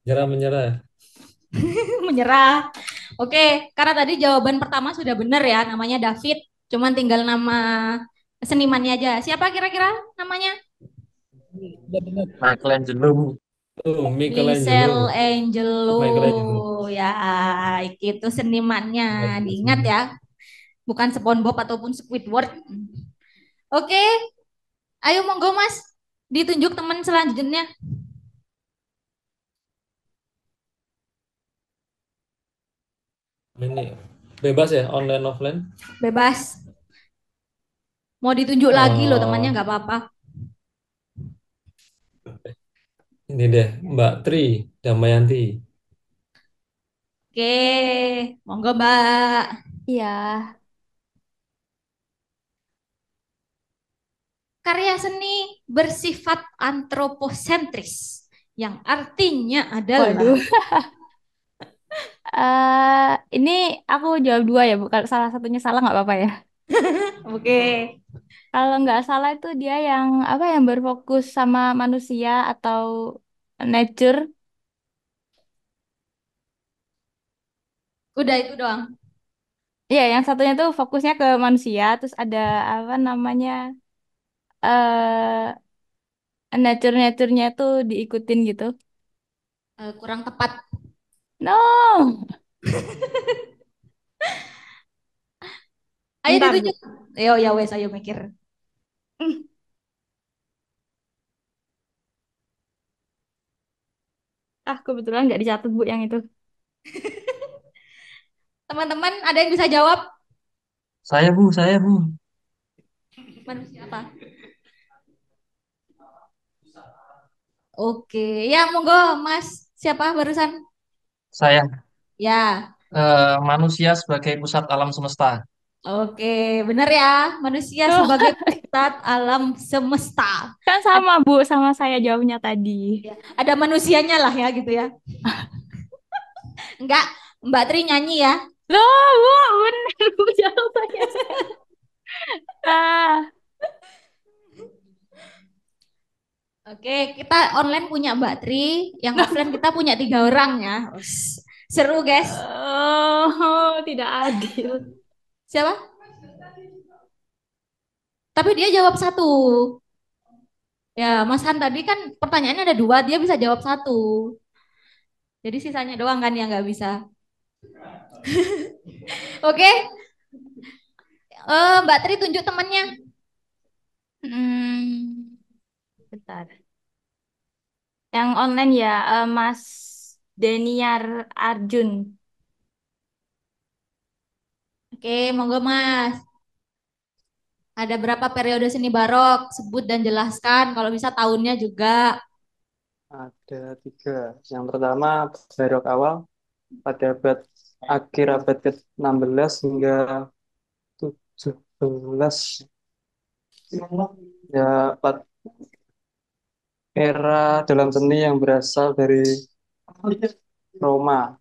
Menyerah. Menyerah. Oke, karena tadi jawaban pertama sudah benar ya, namanya David. Cuman tinggal nama senimannya aja. Siapa kira-kira namanya? Michelangelo. Michelangelo. Michelangelo. Ya, itu senimannya. Diingat ya. Bukan SpongeBob ataupun Squidward. Oke. Ayo monggo Mas. Ditunjuk teman selanjutnya. Ini bebas ya, online offline? Bebas. Mau ditunjuk lagi loh temannya nggak apa-apa. Ini deh, Mbak Tri Damayanti. Oke, monggo Mbak. Iya. Karya seni bersifat antroposentris yang artinya adalah Waduh. Ini aku jawab 2 ya, Bu. Kalau salah satunya salah nggak apa-apa ya. Oke. Kalau nggak salah itu dia yang apa yang berfokus sama manusia atau nature. Udah itu doang. Iya, yang satunya tuh fokusnya ke manusia, terus ada apa namanya nature-nature-nya tuh diikutin gitu. Kurang tepat. No. Ayo Bentar, ditunjuk. Yo ya wes, ayo mikir. Kebetulan nggak dicatat Bu yang itu. Teman-teman ada yang bisa jawab? Saya Bu. Manusia apa? Oke, ya monggo Mas. Siapa barusan? Saya Ya, manusia sebagai pusat alam semesta. oke, benar ya. Manusia Tuh, sebagai pusat alam semesta. kan sama Bu, sama saya jawabnya tadi. Ya, ada manusianya lah ya gitu ya. Enggak, Mbak Tri nyanyi ya. Loh, Bu, bener Bu jawabannya. Ah, Oke, kita online punya Mbak Tri, yang offline kita punya 3 orang ya. Seru guys. oh, tidak adil. Siapa? Tapi dia jawab satu. Ya, Mas Han tadi kan pertanyaannya ada 2, dia bisa jawab satu. Jadi sisanya doang kan yang nggak bisa. Oke, Mbak Tri tunjuk temannya. Hmm, bentar. Yang online ya, Mas Deniar Arjun. Oke, monggo Mas. Ada berapa periode seni barok? Sebut dan jelaskan. Kalau bisa tahunnya juga. Ada 3. Yang pertama barok awal pada akhir abad ke-16 hingga 17. Ya, era dalam seni yang berasal dari Roma.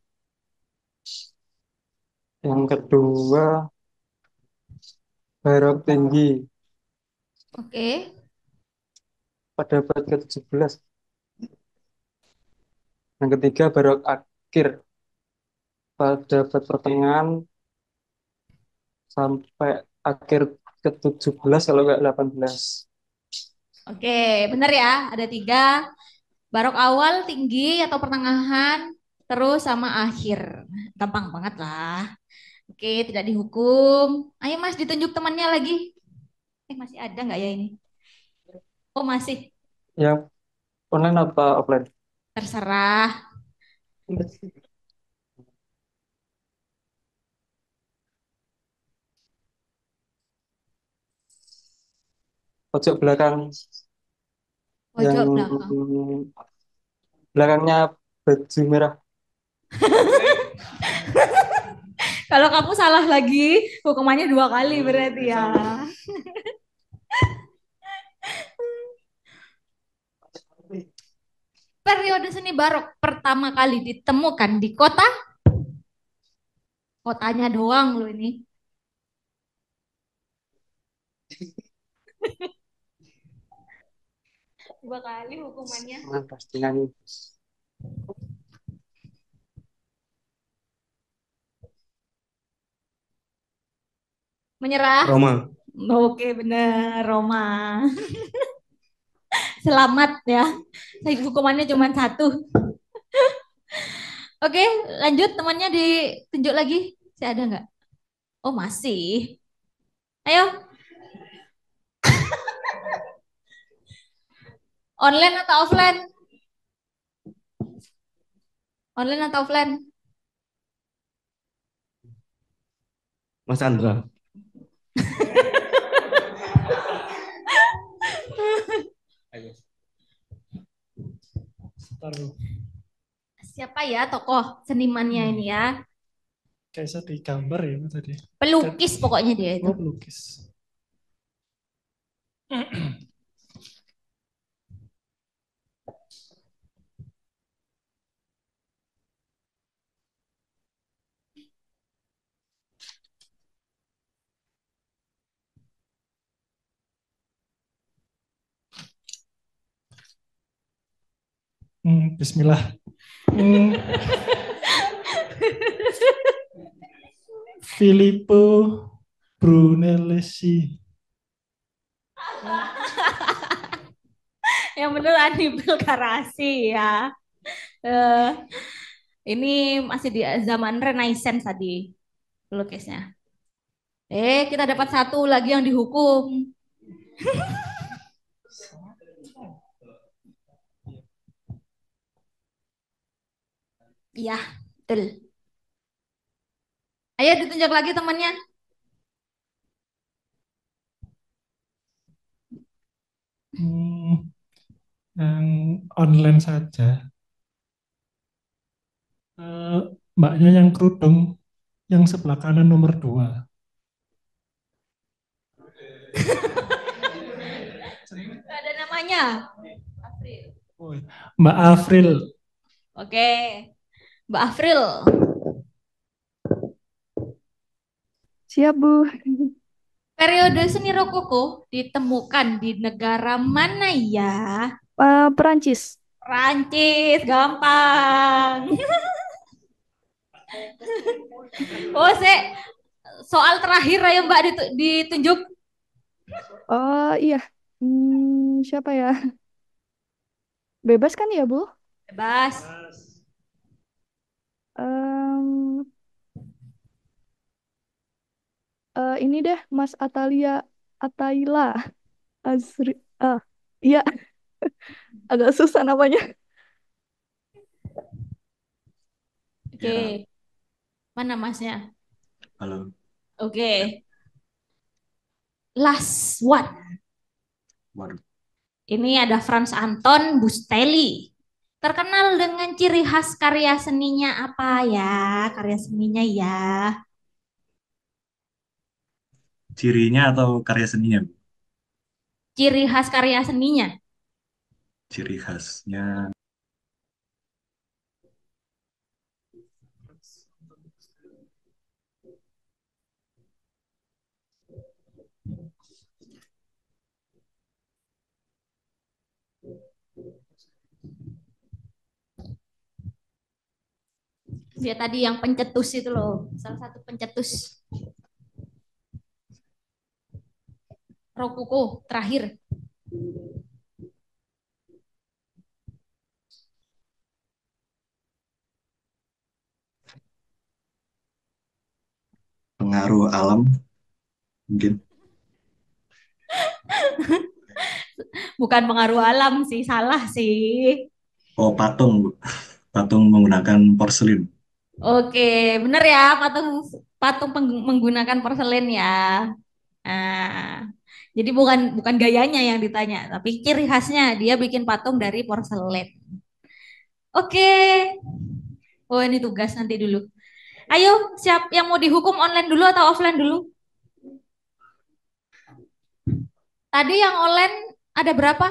Yang kedua barok tinggi Oke. pada abad ke-17. Yang ketiga barok akhir pada abad pertengahan sampai akhir ke-17 kalau nggak 18. Oke, benar ya. Ada 3. Barok awal, tinggi atau pertengahan, terus sama akhir. Gampang banget lah. Oke, tidak dihukum. Ayo Mas, ditunjuk temannya lagi. Masih ada nggak ya ini? Oh, masih. Yang online apa offline? Terserah. Pojok belakang yang Pojok belakang. belakangnya baju merah. Kalau kamu salah lagi, hukumannya 2 kali berarti ya. Periode seni barok pertama kali ditemukan di kota? Kotanya doang loh ini. Dua kali hukumannya. Pasti nyanyi. Menyerah? Roma. Oke, bener, Roma. Selamat ya. Hukumannya cuma 1. Oke, lanjut temannya ditunjuk lagi. Saya ada nggak? Oh, masih. Ayo. Online atau offline? Online atau offline? Mas Andra. Ayo. Siapa ya tokoh senimannya ini ya? Kayak di gambar ya tadi. Pelukis pokoknya dia itu. Oh, pelukis. Bismillah. Filippo Brunelleschi. Yang bener Hannibal Karasi ya. Ini masih di zaman Renaissance tadi pelukisnya. Kita dapat 1 lagi yang dihukum. Iya, betul. Ayo ditunjuk lagi temannya. Yang online saja. Mbaknya yang kerudung, yang sebelah kanan nomor 2. Ada namanya. Mbak Afril. Oke. Mbak Afril. Siap, Bu. Periode seni rokoko ditemukan di negara mana ya? Perancis. Perancis, gampang. Oh, soal terakhir ayo Mbak ditunjuk. Oh iya. Siapa ya? Bebas kan ya, Bu? Bebas. Ini deh, Mas Ataila Azri. Iya. Agak susah namanya. Oke. Mana Masnya? Halo. Oke. Last one. Waduh. Ini ada Franz Anton Busteli. Terkenal dengan ciri khas karya seninya apa ya? Karya seninya ya. Cirinya atau karya seninya, Bu? Ciri khas karya seninya. Ciri khasnya Dia tadi yang pencetus itu loh, salah satu pencetus Rokoko terakhir. pengaruh alam mungkin. Bukan pengaruh alam sih, salah sih. Oh, patung, Bu. Patung menggunakan porselin. Oke, bener ya, patung menggunakan porselen ya. Nah, jadi bukan gayanya yang ditanya, tapi ciri khasnya dia bikin patung dari porselen. Oke. Oh, ini tugas nanti dulu. Ayo, siap yang mau dihukum online dulu atau offline dulu? Tadi yang online ada berapa?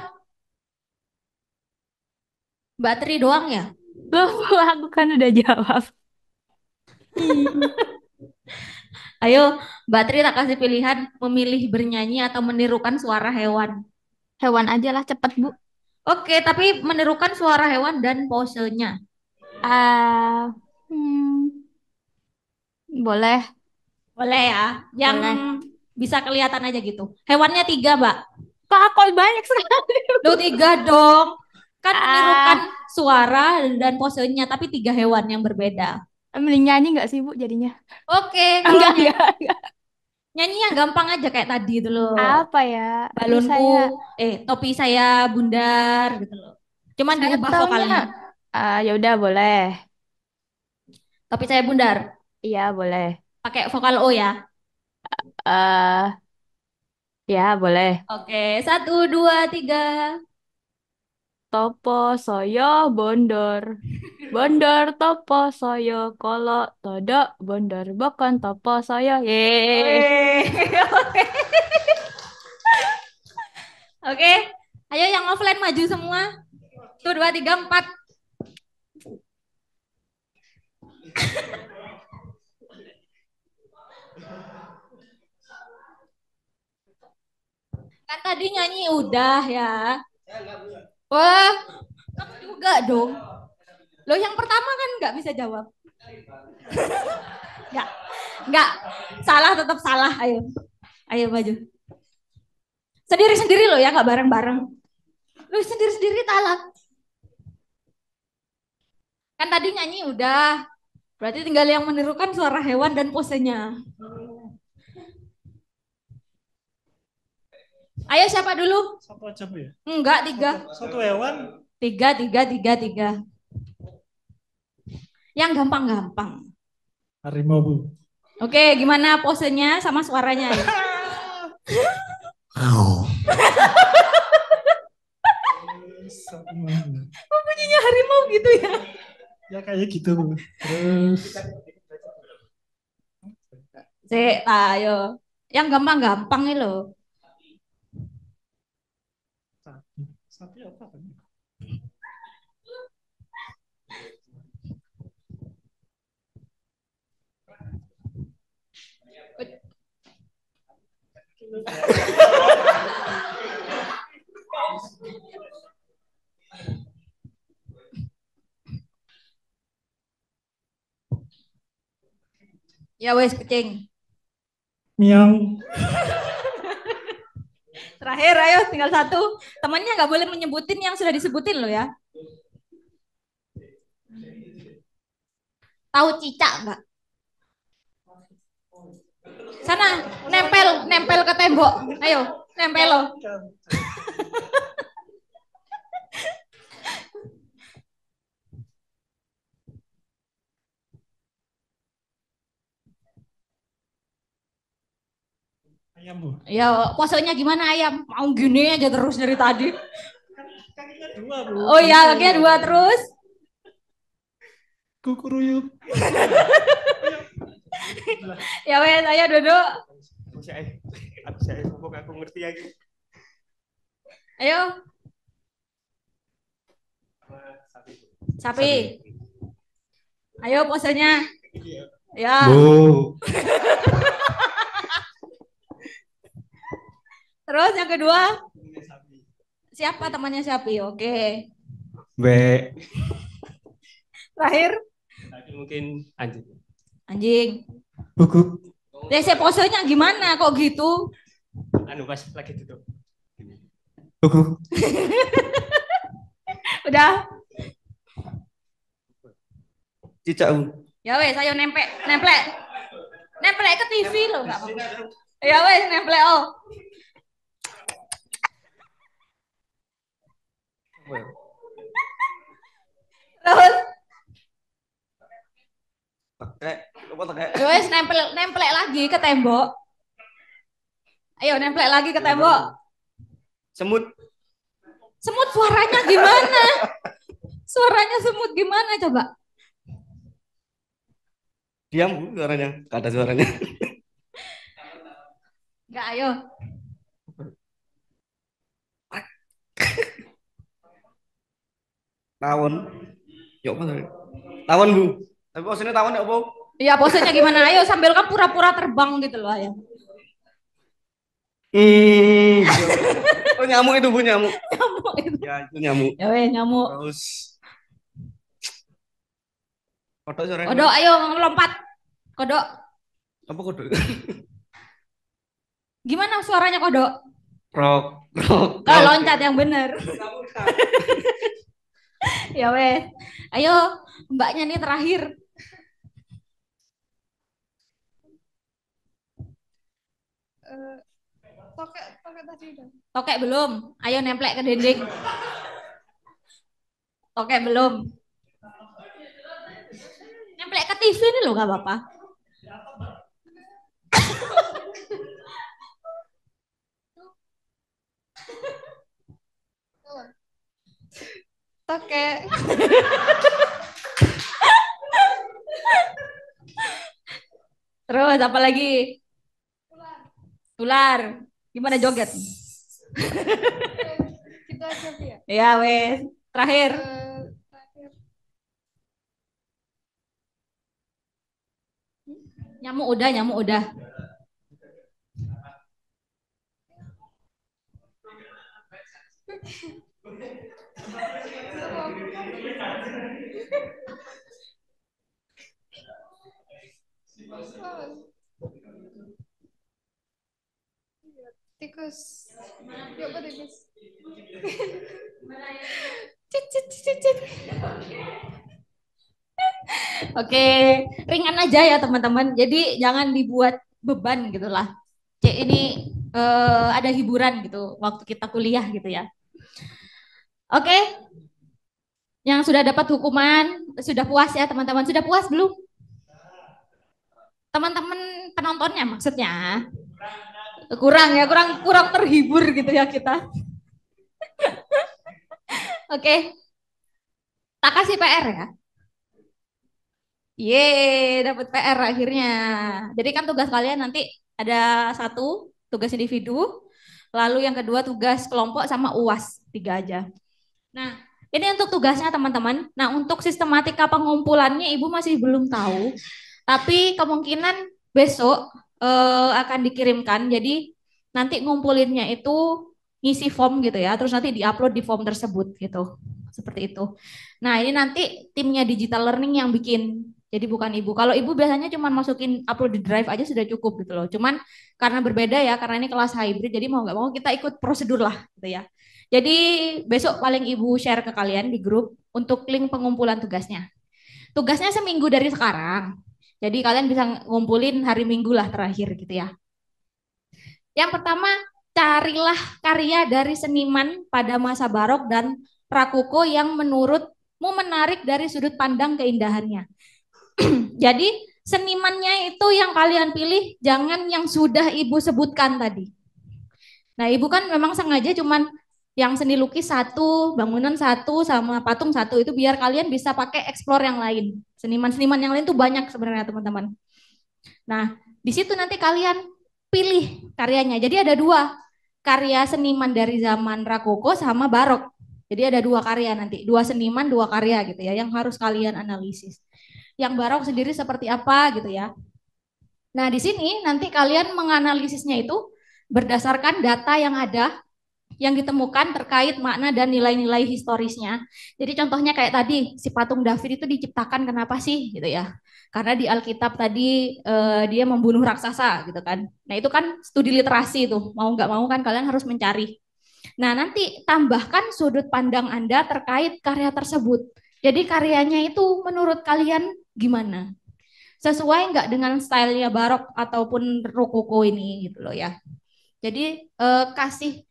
Mbak Tri doang ya? Loh, aku kan udah jawab. Ayo, Mbak Tri tak kasih pilihan memilih bernyanyi atau menirukan suara hewan. Hewan aja lah, cepet Bu. Oke, tapi menirukan suara hewan dan posenya. Boleh. Boleh ya, yang Boleh. bisa kelihatan aja gitu. Hewannya 3, Mbak. Kok kok banyak sekali? Loh 3 dong. Kan menirukan suara dan posenya, tapi 3 hewan yang berbeda. Mending nyanyi nggak sih Bu jadinya? Oke, kalau enggak. Nyanyi yang gampang aja kayak tadi itu loh. Apa ya? Balonku, topi saya bundar gitu loh. Cuman Saya diubah taunya, vokalnya. ya udah boleh. Topi saya bundar. Iya boleh. Pakai vokal O ya. Ya boleh. Oke, 1, 2, 3. Topo soyo bondor. Bondor topo soyo kolo todok bondor bokon topo soyo. Oke, ayo yang offline maju semua. 1, 2, 3, 4. Kan tadi nyanyi udah ya. Wah, kamu juga dong. Loh yang pertama kan nggak bisa jawab. Nggak. Salah tetap salah. Ayo maju. Sendiri-sendiri loh ya, nggak bareng-bareng. Lu sendiri-sendiri salah. Kan tadi nyanyi udah. Berarti tinggal yang menirukan suara hewan dan posenya. Ayo siapa dulu? Satu aja Bu ya? Enggak, 3. Satu hewan. 3. Yang gampang-gampang. Harimau Bu. Oke, gimana posenya sama suaranya ya? Oh, bunyinya harimau gitu ya? Ya kayak gitu. Terus Ayo. Yang gampang-gampang nih loh. sapi apa kan? Ya wes kucing. Miau. Terakhir, ayo tinggal satu. Temannya nggak boleh menyebutin yang sudah disebutin loh ya. Tahu cicak nggak? Sana, nempel ke tembok. Ayo, nempel lo. Ayam, Bu. Ya, posenya gimana ayam? Mau gini aja terus dari tadi. Kakinya dua, Bu. Oh iya, kakinya dua terus. Kukuruyup. Ya wes, ayo duduk. Aku ngerti lagi. Ayo. Sapi. Ayo posenya. Ya. Bu. Terus yang kedua. Siapa temannya sapi? Oke. B. Terakhir. Mungkin anjing. Anjing. Buku. DC posenya gimana kok gitu? Anu pas lagi tutup. Buku. Udah. Cicak. Ya wes, ayo nemplek. Nemplek ke TV loh, enggak apa-apa. Ya wes, nemplek oh. Terus Pakai. ya wes nemplek lagi ke tembok. Ayo nemplek lagi ke tembok. Semut. Semut suaranya gimana? Suaranya semut gimana coba? Diam Bu suaranya. Gak ada suaranya. Enggak, ayo. Tawon. Yuk apa? Tawon Bu. Tapi posenya tawon ya Bu. Iya, posenya gimana? Ayo sambil kan pura-pura terbang gitu loh, ayo. Oh nyamuk itu Bu, nyamuk. Nyamuk itu. Ya itu nyamuk. Ya weh, nyamuk. Terus kodok suaranya. Kodok, ayo lompat. Kodok. Apa kodok? Gimana suaranya kodok? Krok. Oh, loncat yang bener. Ya weh. Ayo, mbaknya nih terakhir. Tokek tadi udah. Tokek belum. Ayo nemplek ke dinding. Tokek belum. Nemplek ke TV nih loh, gak apa-apa. Tokek. Terus apa lagi? Ular. Gimana joget? Gitu aja ya. Ya wes. Terakhir. Nyamuk udah. Tikus. Yuk apa tikus? Cicit. Oke, ringan aja ya teman-teman. Jadi jangan dibuat beban gitulah. Ini ada hiburan gitu waktu kita kuliah gitu ya. Oke, yang sudah dapat hukuman sudah puas ya teman-teman. Sudah puas belum? Teman-teman penontonnya maksudnya kurang ya, kurang terhibur gitu ya kita. Oke, tak kasih PR ya. Yeay, dapat PR akhirnya. Jadi kan tugas kalian nanti ada satu tugas individu, lalu yang kedua tugas kelompok sama UAS, 3 aja. Nah, ini untuk tugasnya teman-teman. Nah, untuk sistematika pengumpulannya Ibu masih belum tahu, tapi kemungkinan besok akan dikirimkan. Jadi nanti ngumpulinnya itu ngisi form gitu ya, terus nanti diupload di form tersebut gitu. Seperti itu. Nah, ini nanti timnya Digital Learning yang bikin. Jadi bukan Ibu. Kalau Ibu biasanya cuma masukin upload di Drive aja sudah cukup gitu loh. Cuman karena berbeda ya, karena ini kelas hybrid, jadi mau nggak mau kita ikut prosedur lah gitu ya. Jadi besok paling Ibu share ke kalian di grup untuk link pengumpulan tugasnya. Tugasnya seminggu dari sekarang. Jadi kalian bisa ngumpulin hari Minggu lah terakhir gitu ya. Yang pertama, carilah karya dari seniman pada masa barok dan Rakoko yang menurutmu menarik dari sudut pandang keindahannya. Jadi senimannya itu yang kalian pilih, jangan yang sudah Ibu sebutkan tadi. Nah, Ibu kan memang sengaja cuman yang seni lukis satu, bangunan satu, sama patung satu, itu biar kalian bisa pakai explore yang lain. Seniman-seniman yang lain tuh banyak sebenarnya teman-teman. Nah, di situ nanti kalian pilih karyanya. Jadi ada 2, karya seniman dari zaman Rakoko sama Barok. Jadi ada 2 karya nanti, 2 seniman, 2 karya gitu ya, yang harus kalian analisis. Yang Barok sendiri seperti apa gitu ya. Nah, di sini nanti kalian menganalisisnya itu berdasarkan data yang ada, yang ditemukan terkait makna dan nilai-nilai historisnya. Jadi contohnya kayak tadi, si patung David itu diciptakan kenapa sih gitu ya. Karena di Alkitab tadi dia membunuh raksasa gitu kan. Nah itu kan studi literasi itu, mau nggak mau kan kalian harus mencari. Nah nanti tambahkan sudut pandang Anda terkait karya tersebut. Jadi karyanya itu menurut kalian gimana? Sesuai nggak dengan stylenya barok ataupun rokoko ini gitu loh ya. Jadi kasih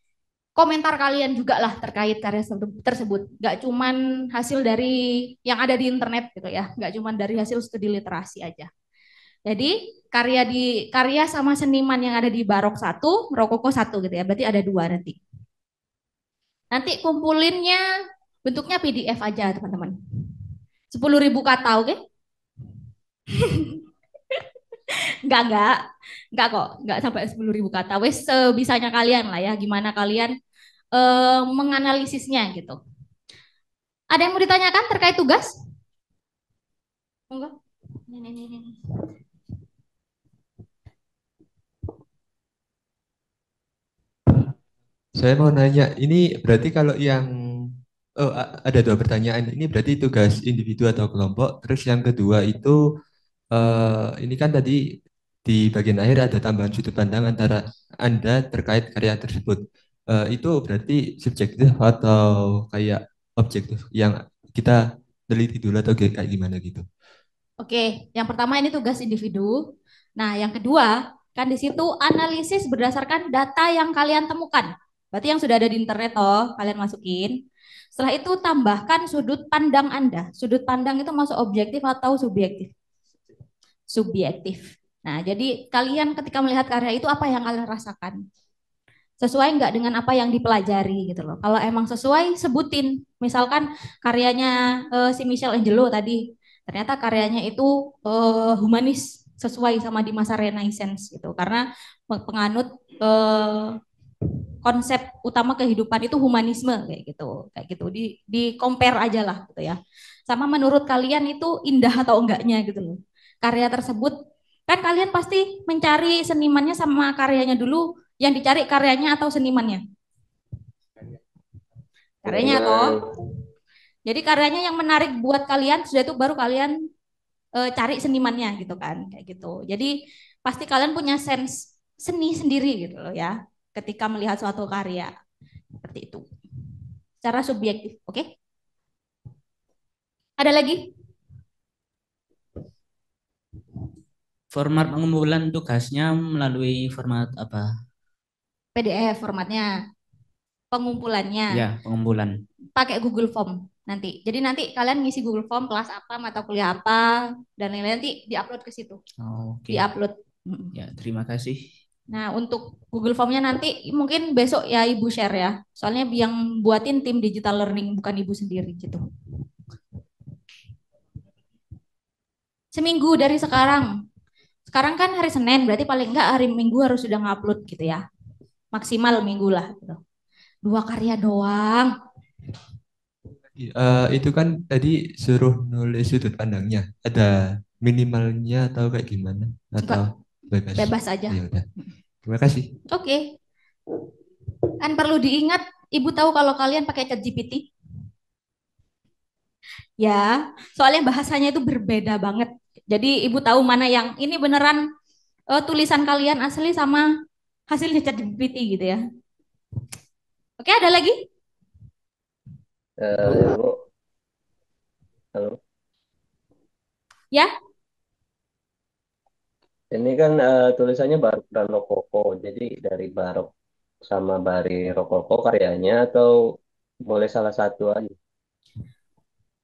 komentar kalian juga lah terkait karya tersebut. Nggak cuman hasil dari yang ada di internet gitu ya. Nggak cuman dari hasil studi literasi aja. Jadi karya sama seniman yang ada di barok 1, rokoko 1 gitu ya. Berarti ada 2 nanti. Nanti kumpulinnya bentuknya PDF aja teman-teman. 10.000 kata, oke? Enggak kok, enggak sampai 10.000 kata. Wes sebisanya kalian lah ya, gimana kalian menganalisisnya gitu. Ada yang mau ditanyakan terkait tugas? Enggak? Nih. Saya mau nanya, ini berarti kalau yang ada 2 pertanyaan. Ini berarti tugas individu atau kelompok. Terus yang kedua itu ini kan tadi di bagian akhir ada tambahan sudut pandang antara Anda terkait karya tersebut. Itu berarti subjektif atau kayak objektif yang kita teliti dulu atau kayak gimana gitu? Oke, yang pertama ini tugas individu. Nah, yang kedua kan di situ analisis berdasarkan data yang kalian temukan. Berarti yang sudah ada di internet kalian masukin. Setelah itu tambahkan sudut pandang Anda. Sudut pandang itu masuk objektif atau subjektif? Subjektif. Nah, jadi kalian ketika melihat karya itu apa yang kalian rasakan? Sesuai nggak dengan apa yang dipelajari gitu loh. Kalau emang sesuai, sebutin. Misalkan karyanya si Michelangelo tadi, ternyata karyanya itu humanis, sesuai sama di masa Renaissance gitu. Karena penganut konsep utama kehidupan itu humanisme kayak gitu. Di compare aja lah gitu ya. Sama menurut kalian itu indah atau enggaknya gitu loh. Karya tersebut kan kalian pasti mencari senimannya sama karyanya dulu, yang dicari karyanya atau senimannya? Karyanya toh. Jadi karyanya yang menarik buat kalian, sudah itu baru kalian cari senimannya gitu kan, kayak gitu. Jadi pasti kalian punya sense seni sendiri gitu loh ya, ketika melihat suatu karya seperti itu. Secara subjektif, oke? Ada lagi? Format pengumpulan tugasnya melalui format apa? PDF formatnya. Pengumpulannya. Ya, pengumpulan. Pakai Google Form. nanti. Jadi nanti kalian ngisi Google Form kelas apa, mata kuliah apa, dan lain-lain nanti diupload ke situ. Oh, oke. Diupload. Ya, terima kasih. Nah, untuk Google Form-nya nanti mungkin besok ya Ibu share ya. Soalnya yang buatin tim digital learning, bukan Ibu sendiri gitu. Seminggu dari sekarang. Sekarang kan hari Senin, berarti paling enggak hari Minggu harus sudah ngupload gitu ya. Maksimal minggu lah gitu. 2 karya doang. Itu kan tadi suruh nulis sudut pandangnya. Ada minimalnya atau kayak gimana? Atau bebas? Bebas aja. Ya udah. Terima kasih. Oke. Kan perlu diingat, Ibu tahu kalau kalian pakai ChatGPT? Ya, soalnya bahasanya itu berbeda banget. Jadi Ibu tahu mana yang ini beneran tulisan kalian asli sama hasilnya ChatGPT gitu ya. Oke, ada lagi? Bu. Halo. Ya? Ini kan tulisannya Barok dan Rokoko. Jadi dari Barok sama Bari Rokoko karyanya atau boleh salah satu aja?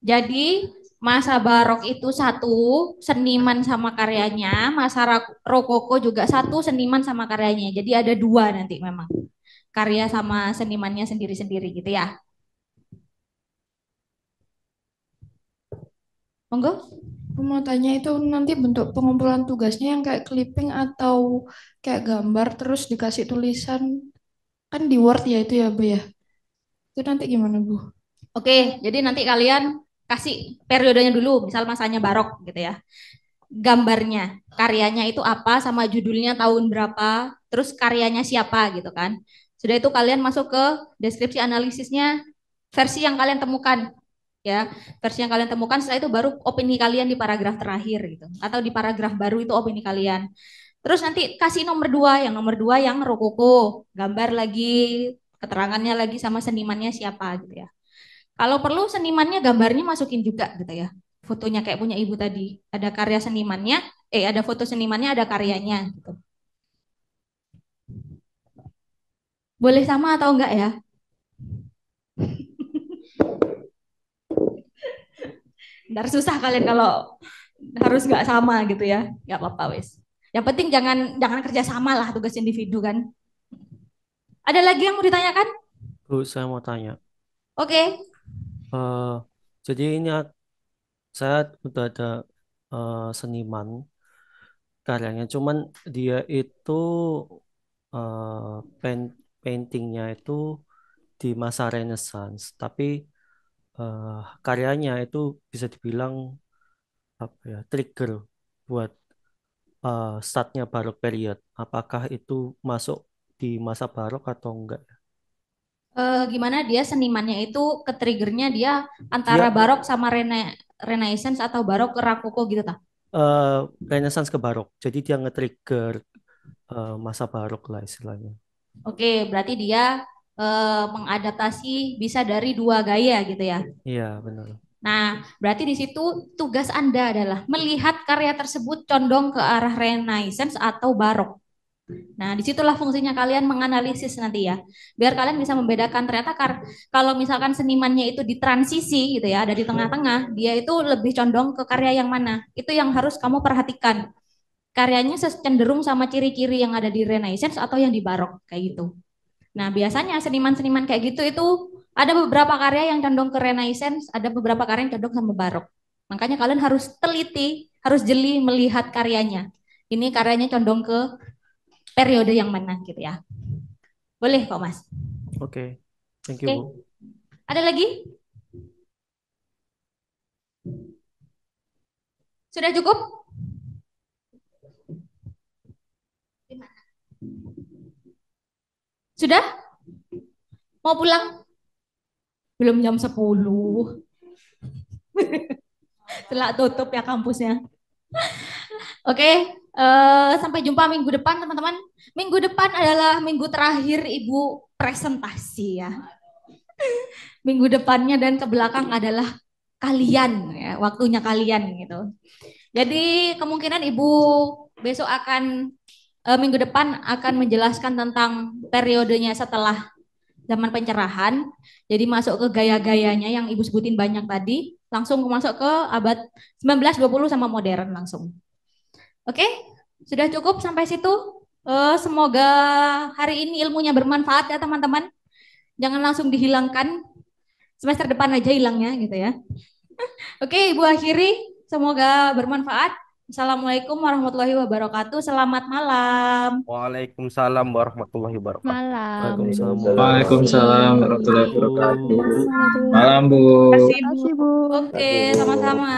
Jadi masa barok itu satu seniman sama karyanya, masa rokoko juga satu seniman sama karyanya. Jadi ada 2 nanti memang. Karya sama senimannya sendiri-sendiri gitu ya. Monggo. Aku mau tanya itu nanti bentuk pengumpulan tugasnya yang kayak clipping atau kayak gambar terus dikasih tulisan kan di Word ya itu ya Bu ya. Itu nanti gimana Bu? Oke, jadi nanti kalian kasih periodenya dulu, misal masanya barok gitu ya. Gambarnya, karyanya itu apa sama judulnya tahun berapa, terus karyanya siapa gitu kan. Sudah itu kalian masuk ke deskripsi analisisnya versi yang kalian temukan ya. Versi yang kalian temukan setelah itu baru opini kalian di paragraf terakhir gitu. Atau di paragraf baru itu opini kalian. Terus nanti kasih nomor 2, yang nomor 2 yang rokoko, gambar lagi, keterangannya lagi sama senimannya siapa gitu ya. Kalau perlu senimannya gambarnya masukin juga gitu ya. Fotonya kayak punya Ibu tadi. Ada karya senimannya, ada foto senimannya, ada karyanya gitu. Boleh sama atau enggak ya? Ntar susah kalian kalau harus nggak sama gitu ya. Nggak apa-apa wes. Yang penting jangan kerja sama lah, tugas individu kan. Ada lagi yang mau ditanyakan? Bu, saya mau tanya. Oke. Jadi ini saya udah ada seniman karyanya, cuman dia itu paintingnya itu di masa Renaissance, tapi karyanya itu bisa dibilang apa ya, trigger buat startnya barok period. Apakah itu masuk di masa barok atau enggak? Gimana dia senimannya itu ke triggernya dia antara Dia barok sama Renaissance atau barok ke Rokoko gitu tak? Renaissance ke barok. Jadi dia nge-trigger masa barok lah istilahnya. Oke, berarti dia mengadaptasi bisa dari 2 gaya gitu ya. Iya, benar. Nah, berarti di situ tugas Anda adalah melihat karya tersebut condong ke arah Renaissance atau barok. Nah, disitulah fungsinya kalian menganalisis nanti ya. Biar kalian bisa membedakan ternyata kalau misalkan senimannya itu di transisi gitu ya, ada di tengah-tengah, dia itu lebih condong ke karya yang mana. Itu yang harus kamu perhatikan. Karyanya cenderung sama ciri-ciri yang ada di Renaissance atau yang di barok kayak gitu. Nah, biasanya seniman-seniman kayak gitu itu ada beberapa karya yang condong ke Renaissance, ada beberapa karya yang condong sama barok. Makanya kalian harus teliti, harus jeli melihat karyanya. Ini karyanya condong ke periode yang mana gitu ya. Boleh kok Mas. Oke. Thank you, Oke. Bu. Ada lagi? Sudah cukup? Sudah? Mau pulang? Belum jam 10. Setelah tutup ya kampusnya. Oke, sampai jumpa minggu depan teman-teman. Minggu depan adalah minggu terakhir Ibu presentasi ya. Minggu depannya dan ke belakang adalah kalian ya, waktunya kalian gitu. Jadi kemungkinan Ibu besok akan minggu depan akan menjelaskan tentang periodenya setelah zaman pencerahan. Jadi masuk ke gaya-gayanya yang Ibu sebutin banyak tadi, langsung masuk ke abad 19, 20 sama modern langsung. Oke, sudah cukup sampai situ. Semoga hari ini ilmunya bermanfaat ya teman-teman. Jangan langsung dihilangkan. Semester depan aja hilangnya gitu ya. Oke, Ibu akhiri. Semoga bermanfaat. Assalamualaikum warahmatullahi wabarakatuh. Selamat malam. Waalaikumsalam warahmatullahi wabarakatuh. Malam. Waalaikumsalam warahmatullahi wabarakatuh. Malam, Bu. Terima kasih, Bu. Oke, sama-sama.